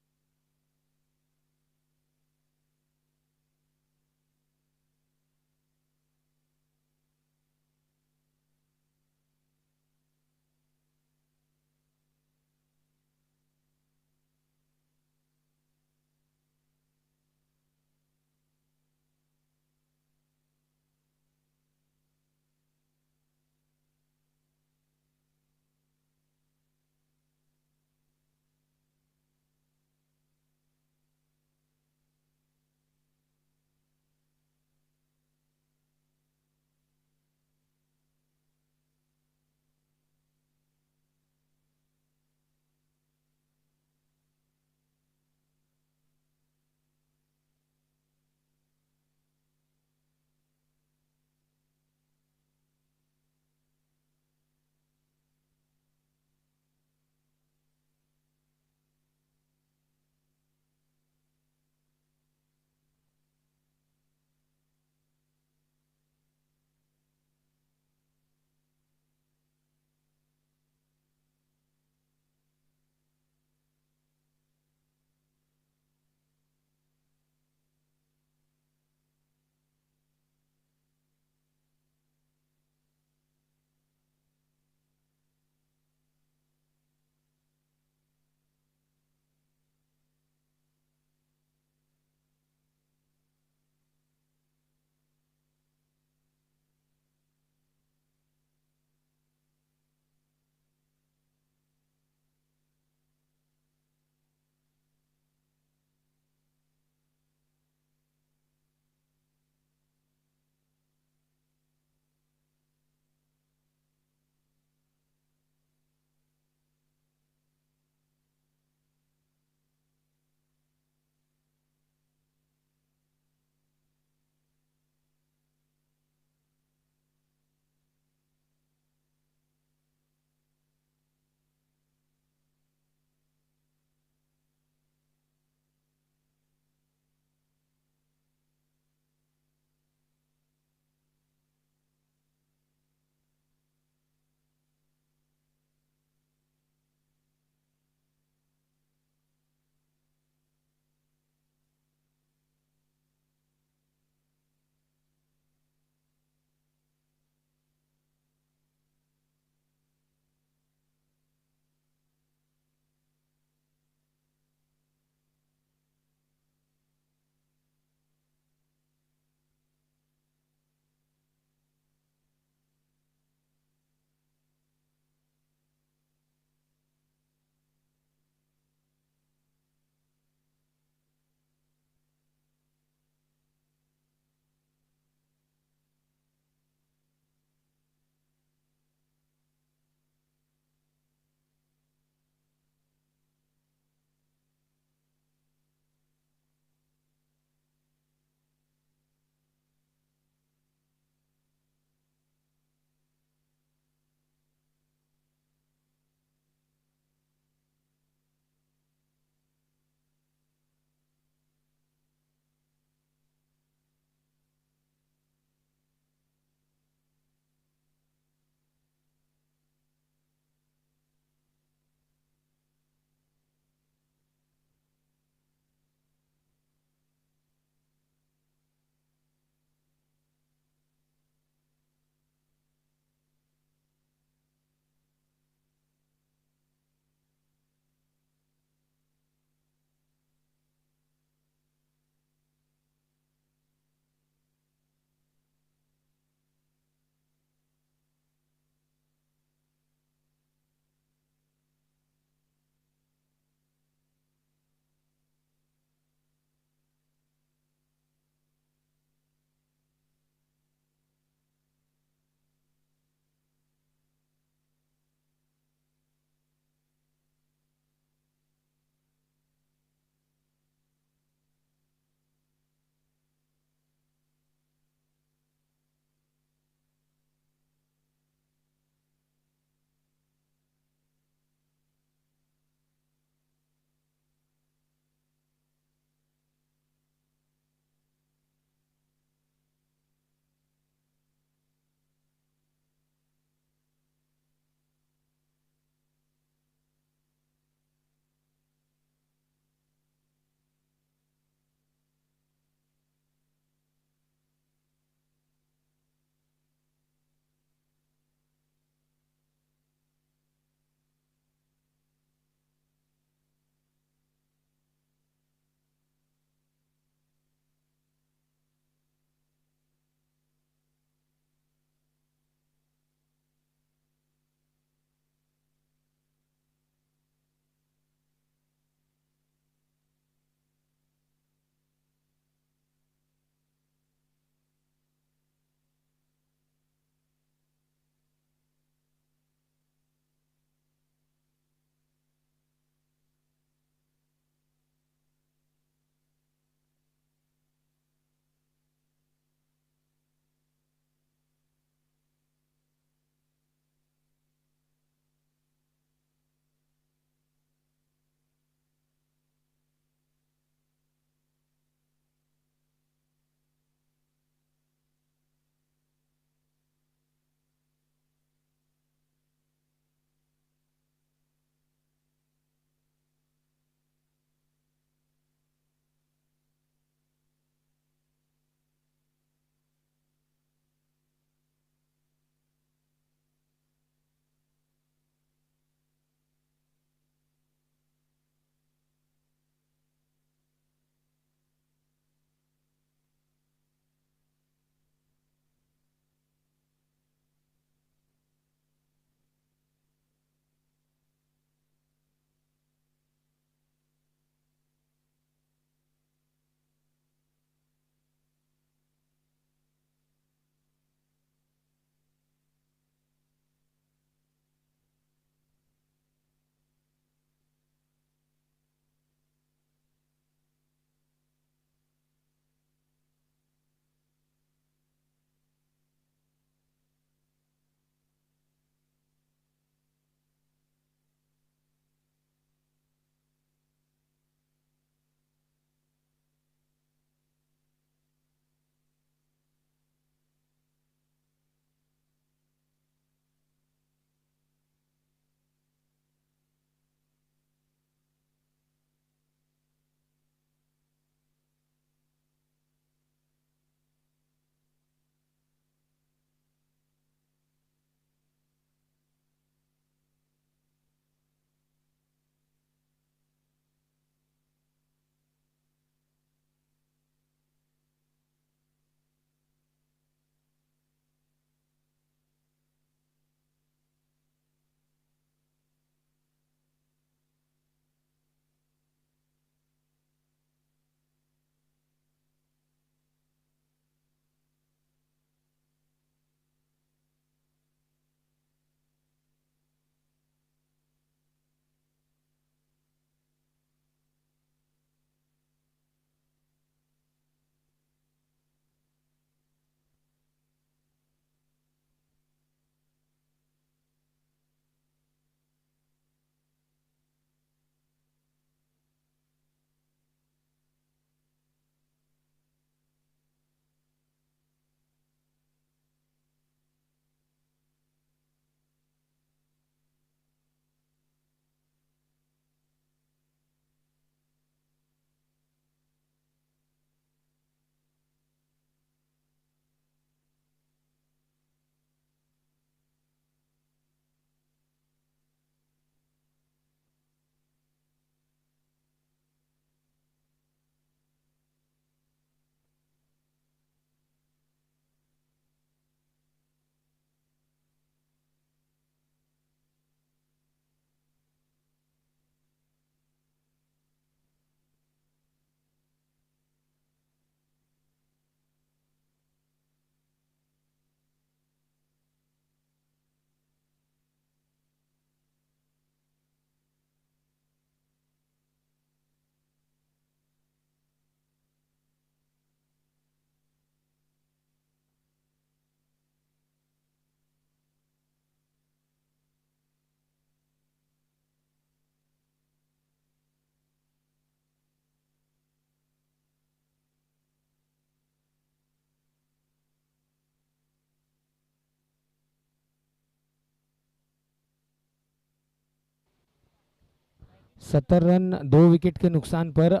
70 रन 2 विकेट के नुकसान पर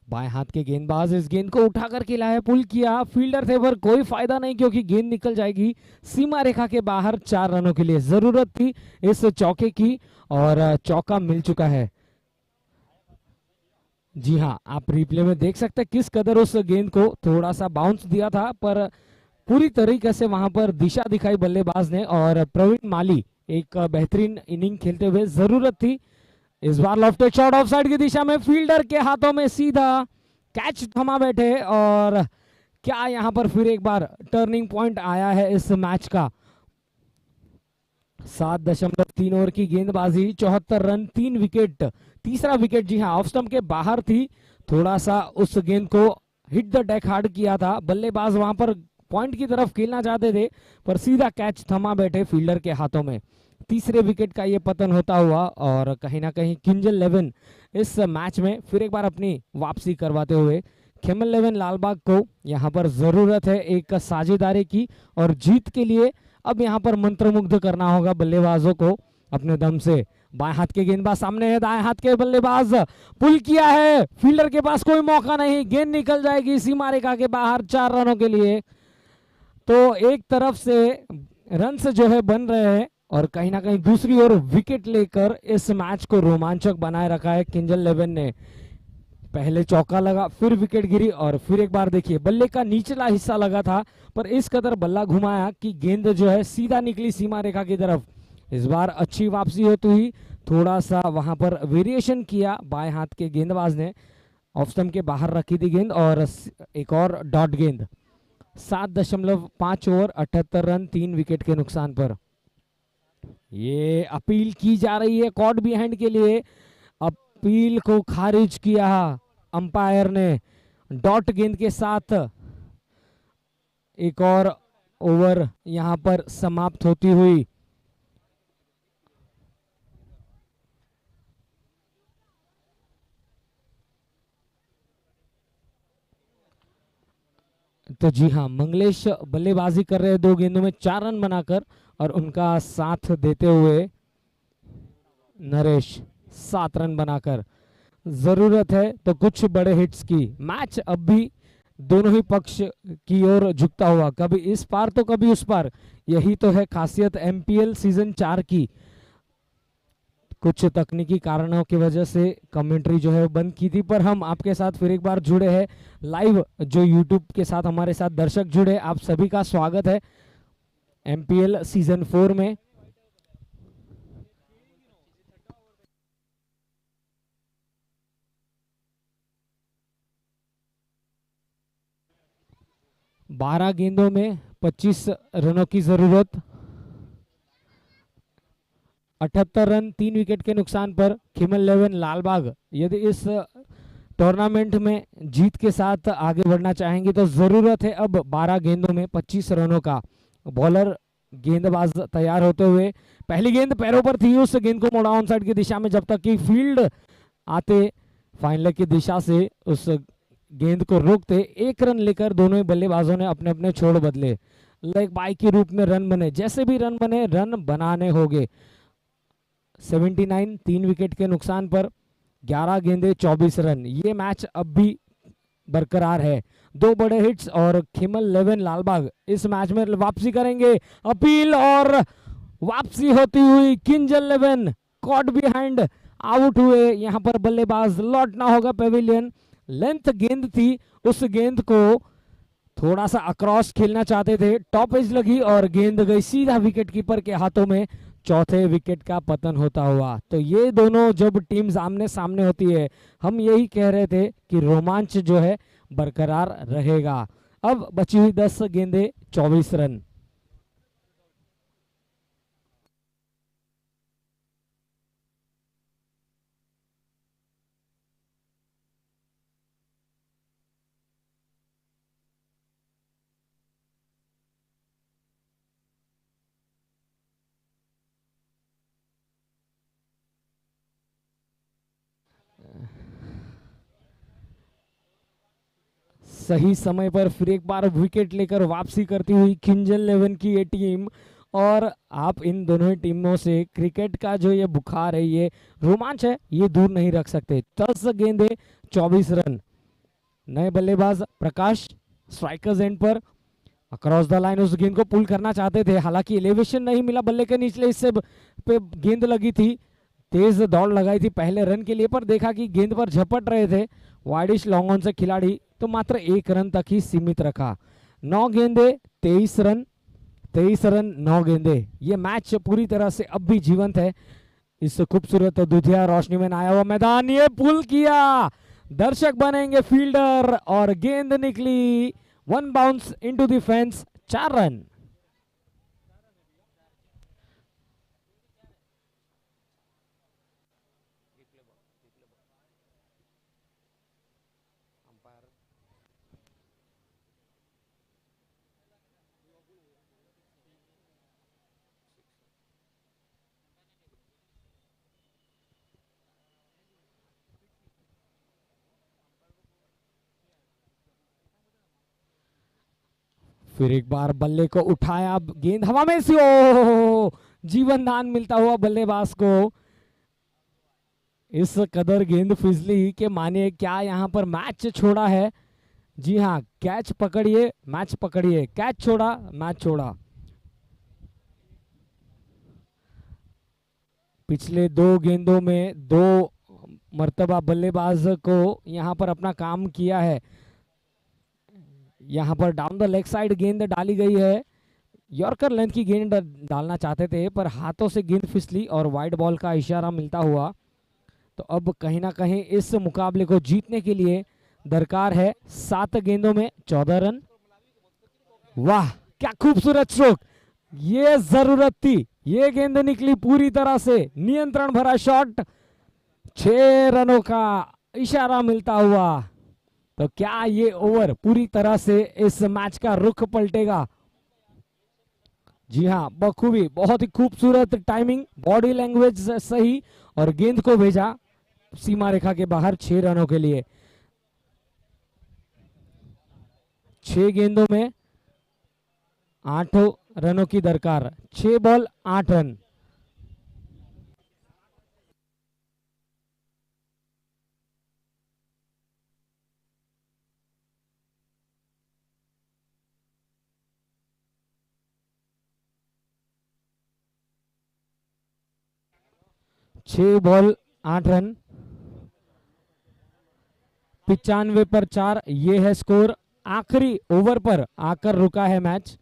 बाएं हाथ के गेंदबाज इस गेंद को उठाकर खिलाया, पुल किया, फील्डर थे पर कोई फायदा नहीं क्योंकि गेंद निकल जाएगी सीमा रेखा के बाहर। 4 रनों के लिए जरूरत थी इस चौके की और चौका मिल चुका है। जी हाँ, आप रिप्ले में देख सकते हैं किस कदर उस गेंद को थोड़ा सा बाउंस दिया था पर पूरी तरीके से वहां पर दिशा दिखाई बल्लेबाज ने और प्रवीण माली एक बेहतरीन इनिंग खेलते हुए। जरूरत थी इस बार लॉफ्टेड शॉट ऑफ साइड की दिशा में, फील्डर के हाथों में सीधा कैच थमा बैठे और क्या यहां पर फिर एक बार टर्निंग पॉइंट आया है इस मैच का। 7.3 ओवर की गेंदबाजी, 74 रन 3 विकेट। तीसरा विकेट जी हाँ ऑफ स्टंप के बाहर थी, थोड़ा सा उस गेंद को हिट द डेक हार्ड किया था। बल्लेबाज वहां पर पॉइंट की तरफ खेलना चाहते थे पर सीधा कैच थमा बैठे फील्डर के हाथों में। तीसरे विकेट का ये पतन होता हुआ और कहीं ना कहीं किंग्स 11 इस मैच में फिर एक बार अपनी वापसी करवाते हुए। किंग्स 11 लालबाग को यहां पर जरूरत है एक साझेदारी की और जीत के लिए अब यहां पर मंत्रमुग्ध करना होगा बल्लेबाजों को अपने दम से। बाएं हाथ के गेंदबाज सामने है, दाएं हाथ के बल्लेबाज पुल किया है, फील्डर के पास कोई मौका नहीं, गेंद निकल जाएगी सीमा रेखा के बाहर 4 रनों के लिए। तो एक तरफ से रन जो है बन रहे हैं और कहीं ना कहीं दूसरी ओर विकेट लेकर इस मैच को रोमांचक बनाए रखा है किंग्स 11 ने। पहले चौका लगा, फिर विकेट गिरी और फिर एक बार देखिए बल्ले का निचला हिस्सा लगा था पर इस कदर बल्ला घुमाया कि गेंद जो है सीधा निकली सीमा रेखा की तरफ। इस बार अच्छी वापसी होती हुई, थोड़ा सा वहां पर वेरिएशन किया बाएं हाथ के गेंदबाज ने, ऑफ स्टंप के बाहर रखी थी गेंद और एक और डॉट गेंद। 7.5 ओवर 78 रन 3 विकेट के नुकसान पर। ये अपील की जा रही है कॉट बिहाइंड के लिए, अपील को खारिज किया अंपायर ने। डॉट गेंद के साथ एक और ओवर यहां पर समाप्त होती हुई। तो जी हाँ, मंगलेश बल्लेबाजी कर रहे हैं 2 गेंदों में 4 रन बनाकर और उनका साथ देते हुए नरेश 7 रन बनाकर। जरूरत है तो कुछ बड़े हिट्स की। मैच अब भी दोनों ही पक्ष की ओर झुकता हुआ, कभी इस पार तो कभी उस पार। यही तो है खासियत एमपीएल सीजन 4 की। कुछ तकनीकी कारणों की वजह से कमेंट्री जो है बंद की थी पर हम आपके साथ फिर एक बार जुड़े हैं लाइव। जो यूट्यूब के साथ हमारे साथ दर्शक जुड़े, आप सभी का स्वागत है एमपीएल सीजन 4 में। बारह गेंदों में 25 रनों की जरूरत, 78 रन 3 विकेट के नुकसान पर किंग्स 11 लालबाग यदि इस टूर्नामेंट में जीत के साथ आगे बढ़ना चाहेंगे तो जरूरत है अब 12 गेंदों में 25 रनों का। बॉलर गेंदबाज तैयार होते हुए, पहली गेंद पैरों पर थी, उस गेंद को मोड़ा ऑन साइड की दिशा में, जब तक कि फील्ड आते फाइनल की दिशा से उस गेंद को रोकते 1 रन लेकर दोनों ही बल्लेबाजों ने अपने अपने छोड़ बदले। लेग बाई के रूप में रन बने, जैसे भी रन बने रन बनाने होंगे। 79 3 विकेट के नुकसान पर 11 गेंदे 24 रन। ये मैच अब भी बरकरार है। 2 बड़े हिट्स और किंग्स 11 लालबाग इस मैच में वापसी करेंगे। अपील और वापसी होती हुई किंग्स 11 कॉट बिहाइंड आउट हुए। यहां पर बल्लेबाज लौटना होगा पेविलियन। लेंथ गेंद थी, उस गेंद को थोड़ा सा अक्रॉस खेलना चाहते थे, टॉप एज लगी और गेंद गई सीधा विकेट कीपर के हाथों में। चौथे विकेट का पतन होता हुआ। तो ये दोनों जब टीम्स आमने सामने होती है, हम यही कह रहे थे कि रोमांच जो है बरकरार रहेगा। अब बची हुई 10 गेंदे 24 रन। सही समय पर फिर एक बार विकेट लेकर वापसी करती हुई किंग्स 11 की ये टीम और आप इन दोनों ही टीमों से क्रिकेट का जो ये बुखार है, ये रोमांच है, ये दूर नहीं रख सकते। 10 गेंदे 24 रन। नए बल्लेबाज प्रकाश स्ट्राइकर्स एंड पर अक्रॉस द लाइन उस गेंद को पुल करना चाहते थे, हालांकि एलिवेशन नहीं मिला बल्ले के निचले हिस्से पे गेंद लगी थी। तेज दौड़ लगाई थी पहले रन के लिए, पर देखा कि गेंद पर झपट रहे थे वाइडिश लॉन्ग ऑन से खिलाड़ी, तो मात्र 1 रन तक ही सीमित रखा। 9 गेंदे 23 रन, 23 रन 9 गेंदे। ये मैच पूरी तरह से अब भी जीवंत है। इस खूबसूरत दुधिया रोशनी में आया हुआ मैदान, ये पुल किया, दर्शक बनेंगे फील्डर और गेंद निकली, 1 bounce into the fence, 4 run. फिर एक बार बल्ले को उठाया, गेंद हवा में से, ओ जीवन दान मिलता हुआ बल्लेबाज को। इस कदर गेंद फिसली के मानिए क्या यहाँ पर मैच छोड़ा है। जी हाँ, कैच पकड़िए मैच पकड़िए, कैच छोड़ा मैच छोड़ा। पिछले 2 गेंदों में 2 मर्तबा बल्लेबाज को यहाँ पर अपना काम किया है। यहाँ पर डाउन द लेग साइड गेंद डाली गई है, यॉर्कर लेंथ की गेंद डालना चाहते थे पर हाथों से गेंद फिसली और वाइड बॉल का इशारा मिलता हुआ। तो अब कहीं ना कहीं इस मुकाबले को जीतने के लिए दरकार है 7 गेंदों में 14 रन। वाह क्या खूबसूरत स्ट्रोक, ये जरूरत थी, ये गेंद निकली पूरी तरह से, नियंत्रण भरा शॉट, 6 रनों का इशारा मिलता हुआ। तो क्या ये ओवर पूरी तरह से इस मैच का रुख पलटेगा? जी हाँ, बखूबी, बहुत ही खूबसूरत टाइमिंग, बॉडी लैंग्वेज सही और गेंद को भेजा सीमा रेखा के बाहर 6 रनों के लिए। 6 गेंदों में 8 रनों की दरकार, 6 बॉल 8 रन। छह बॉल 8 रन, 95 पर 4, ये है स्कोर। आखिरी ओवर पर आकर रुका है मैच।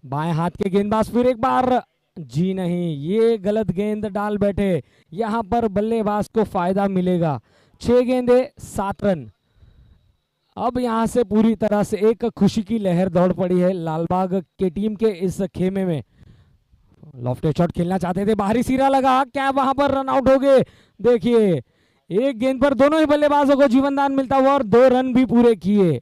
बाएं हाथ के गेंदबाज फिर एक बार, जी नहीं, ये गलत गेंद डाल बैठे, यहां पर बल्लेबाज को फायदा मिलेगा। 6 गेंदे 7 रन। अब यहां से पूरी तरह से एक खुशी की लहर दौड़ पड़ी है लालबाग के टीम के इस खेमे में। लॉफ्टेड शॉट खेलना चाहते थे, बाहरी सिरा लगा, क्या वहां पर रन आउट हो गए? देखिए, एक गेंद पर दोनों ही बल्लेबाजों को जीवनदान मिलता हुआ और 2 रन भी पूरे किए।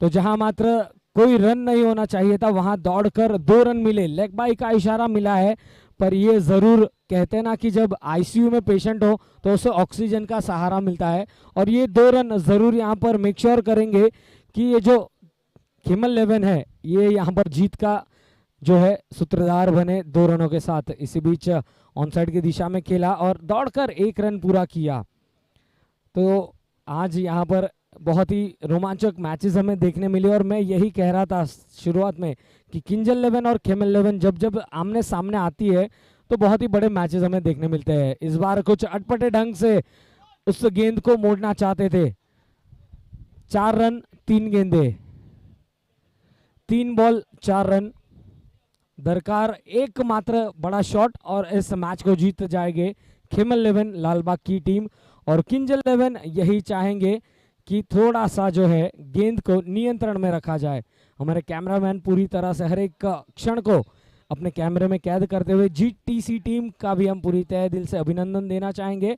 तो जहां मात्र कोई रन नहीं होना चाहिए था, वहां दौड़कर 2 रन मिले। लेग बाई का इशारा मिला है, पर ये जरूर कहते हैं ना कि जब आईसीयू में पेशेंट हो तो उसे ऑक्सीजन का सहारा मिलता है, और ये 2 रन जरूर यहाँ पर मेक श्योर करेंगे कि ये जो खेमल 11 है ये यहाँ पर जीत का जो है सूत्रधार बने 2 रनों के साथ। इसी बीच ऑन साइड की दिशा में खेला और दौड़कर 1 रन पूरा किया। तो आज यहाँ पर बहुत ही रोमांचक मैचेस हमें देखने मिले, और मैं यही कह रहा था शुरुआत में कि किंजल 11 और खेमल 11 जब जब आमने सामने आती है तो बहुत ही बड़े मैचेस हमें देखने मिलते हैं। इस बार कुछ अटपटे ढंग से उस गेंद को मोड़ना चाहते थे। 4 रन 3 गेंदे, 3 बॉल 4 रन दरकार, एकमात्र बड़ा शॉट और इस मैच को जीत जाएंगे खेमल 11 लालबाग की टीम। और किंजल 11 यही चाहेंगे कि थोड़ा सा जो है गेंद को नियंत्रण में रखा जाए। हमारे कैमरामैन पूरी तरह से हर एक क्षण को अपने कैमरे में कैद करते हुए जीटीसी टीम का भी हम पूरी तहे दिल से अभिनंदन देना चाहेंगे।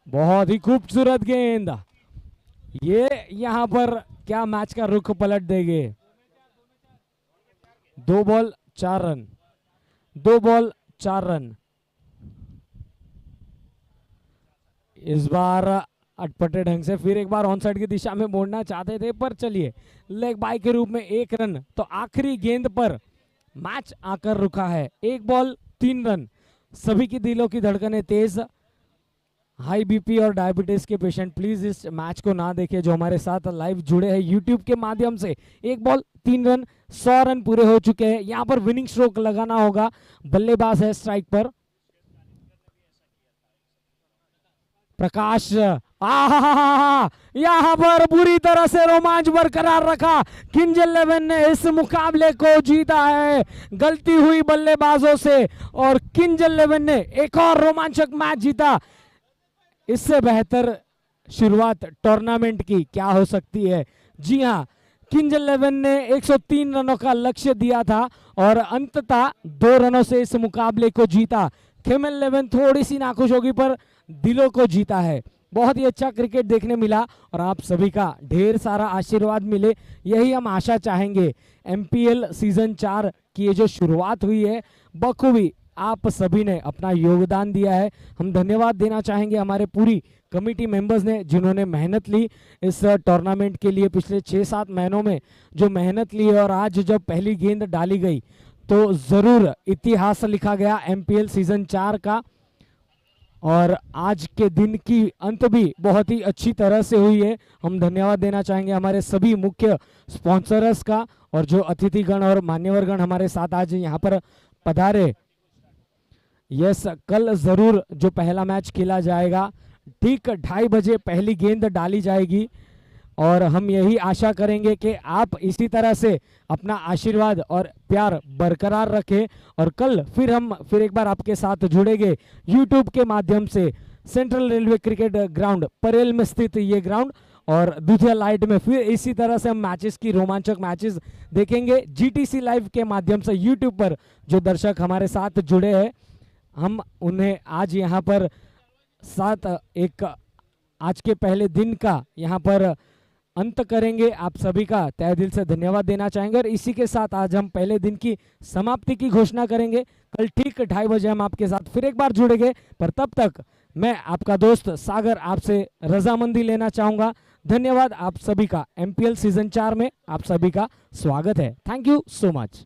बहुत ही खूबसूरत गेंद, ये यहाँ पर क्या मैच का रुख पलट देंगे। 2 बॉल 4 रन, 2 बॉल 4 रन। इस बार अटपटे ढंग से फिर एक बार ऑन साइड की दिशा में मोड़ना चाहते थे, पर चलिए लेग बाय के रूप में 1 रन। तो आखिरी गेंद पर मैच आकर रुका है। 1 बॉल 3 रन। सभी की दिलों की धड़कनें तेज। हाई बीपी और डायबिटीज के पेशेंट प्लीज इस मैच को ना देखें जो हमारे साथ लाइव जुड़े हैं यूट्यूब के माध्यम से। 1 बॉल 3 रन, 100 रन पूरे हो चुके हैं। यहाँ पर विनिंग स्ट्रोक लगाना होगा। बल्लेबाज है स्ट्राइक पर प्रकाश। यहाँ पर बुरी तरह से रोमांच बरकरार रखा। किंग्स 11 ने इस मुकाबले को जीता है। गलती हुई बल्लेबाजों से और किंग्स 11 ने एक और रोमांचक मैच जीता। इससे बेहतर शुरुआत टूर्नामेंट की क्या हो सकती है। जी हाँ, किंग्स 11 ने 103 रनों का लक्ष्य दिया था और अंततः 2 रनों से इस मुकाबले को जीता। किंग्स 11 थोड़ी सी नाखुश होगी पर दिलों को जीता है। बहुत ही अच्छा क्रिकेट देखने मिला और आप सभी का ढेर सारा आशीर्वाद मिले, यही हम आशा चाहेंगे। एमपीएल सीजन 4 की ये जो शुरुआत हुई है बखूबी आप सभी ने अपना योगदान दिया है। हम धन्यवाद देना चाहेंगे हमारे पूरी कमेटी मेंबर्स ने जिन्होंने मेहनत ली इस टूर्नामेंट के लिए। पिछले 6-7 महीनों में जो मेहनत ली है और आज जब पहली गेंद डाली गई तो ज़रूर इतिहास लिखा गया एमपीएल सीजन 4 का। और आज के दिन की अंत भी बहुत ही अच्छी तरह से हुई है। हम धन्यवाद देना चाहेंगे हमारे सभी मुख्य स्पॉन्सर्स का और जो अतिथिगण और मान्यवरगण हमारे साथ आज यहाँ पर पधारे। यस, कल जरूर जो पहला मैच खेला जाएगा ठीक 2:30 बजे पहली गेंद डाली जाएगी और हम यही आशा करेंगे कि आप इसी तरह से अपना आशीर्वाद और प्यार बरकरार रखें। और कल फिर एक बार आपके साथ जुड़ेंगे यूट्यूब के माध्यम से। Central railway cricket ground Parel में स्थित ये ग्राउंड और दूधिया लाइट में फिर इसी तरह से हम मैचेस की रोमांचक मैचेस देखेंगे जीटीसी लाइव के माध्यम से। यूट्यूब पर जो दर्शक हमारे साथ जुड़े हैं हम उन्हें आज यहाँ पर आज के पहले दिन का यहाँ पर अंत करेंगे। आप सभी का तहे दिल से धन्यवाद देना चाहेंगे और इसी के साथ आज हम पहले दिन की समाप्ति की घोषणा करेंगे। कल ठीक 2:30 बजे हम आपके साथ फिर एक बार जुड़ेंगे, पर तब तक मैं आपका दोस्त सागर आपसे रजामंदी लेना चाहूंगा। धन्यवाद आप सभी का। एमपीएल सीजन 4 में आप सभी का स्वागत है। Thank you so much.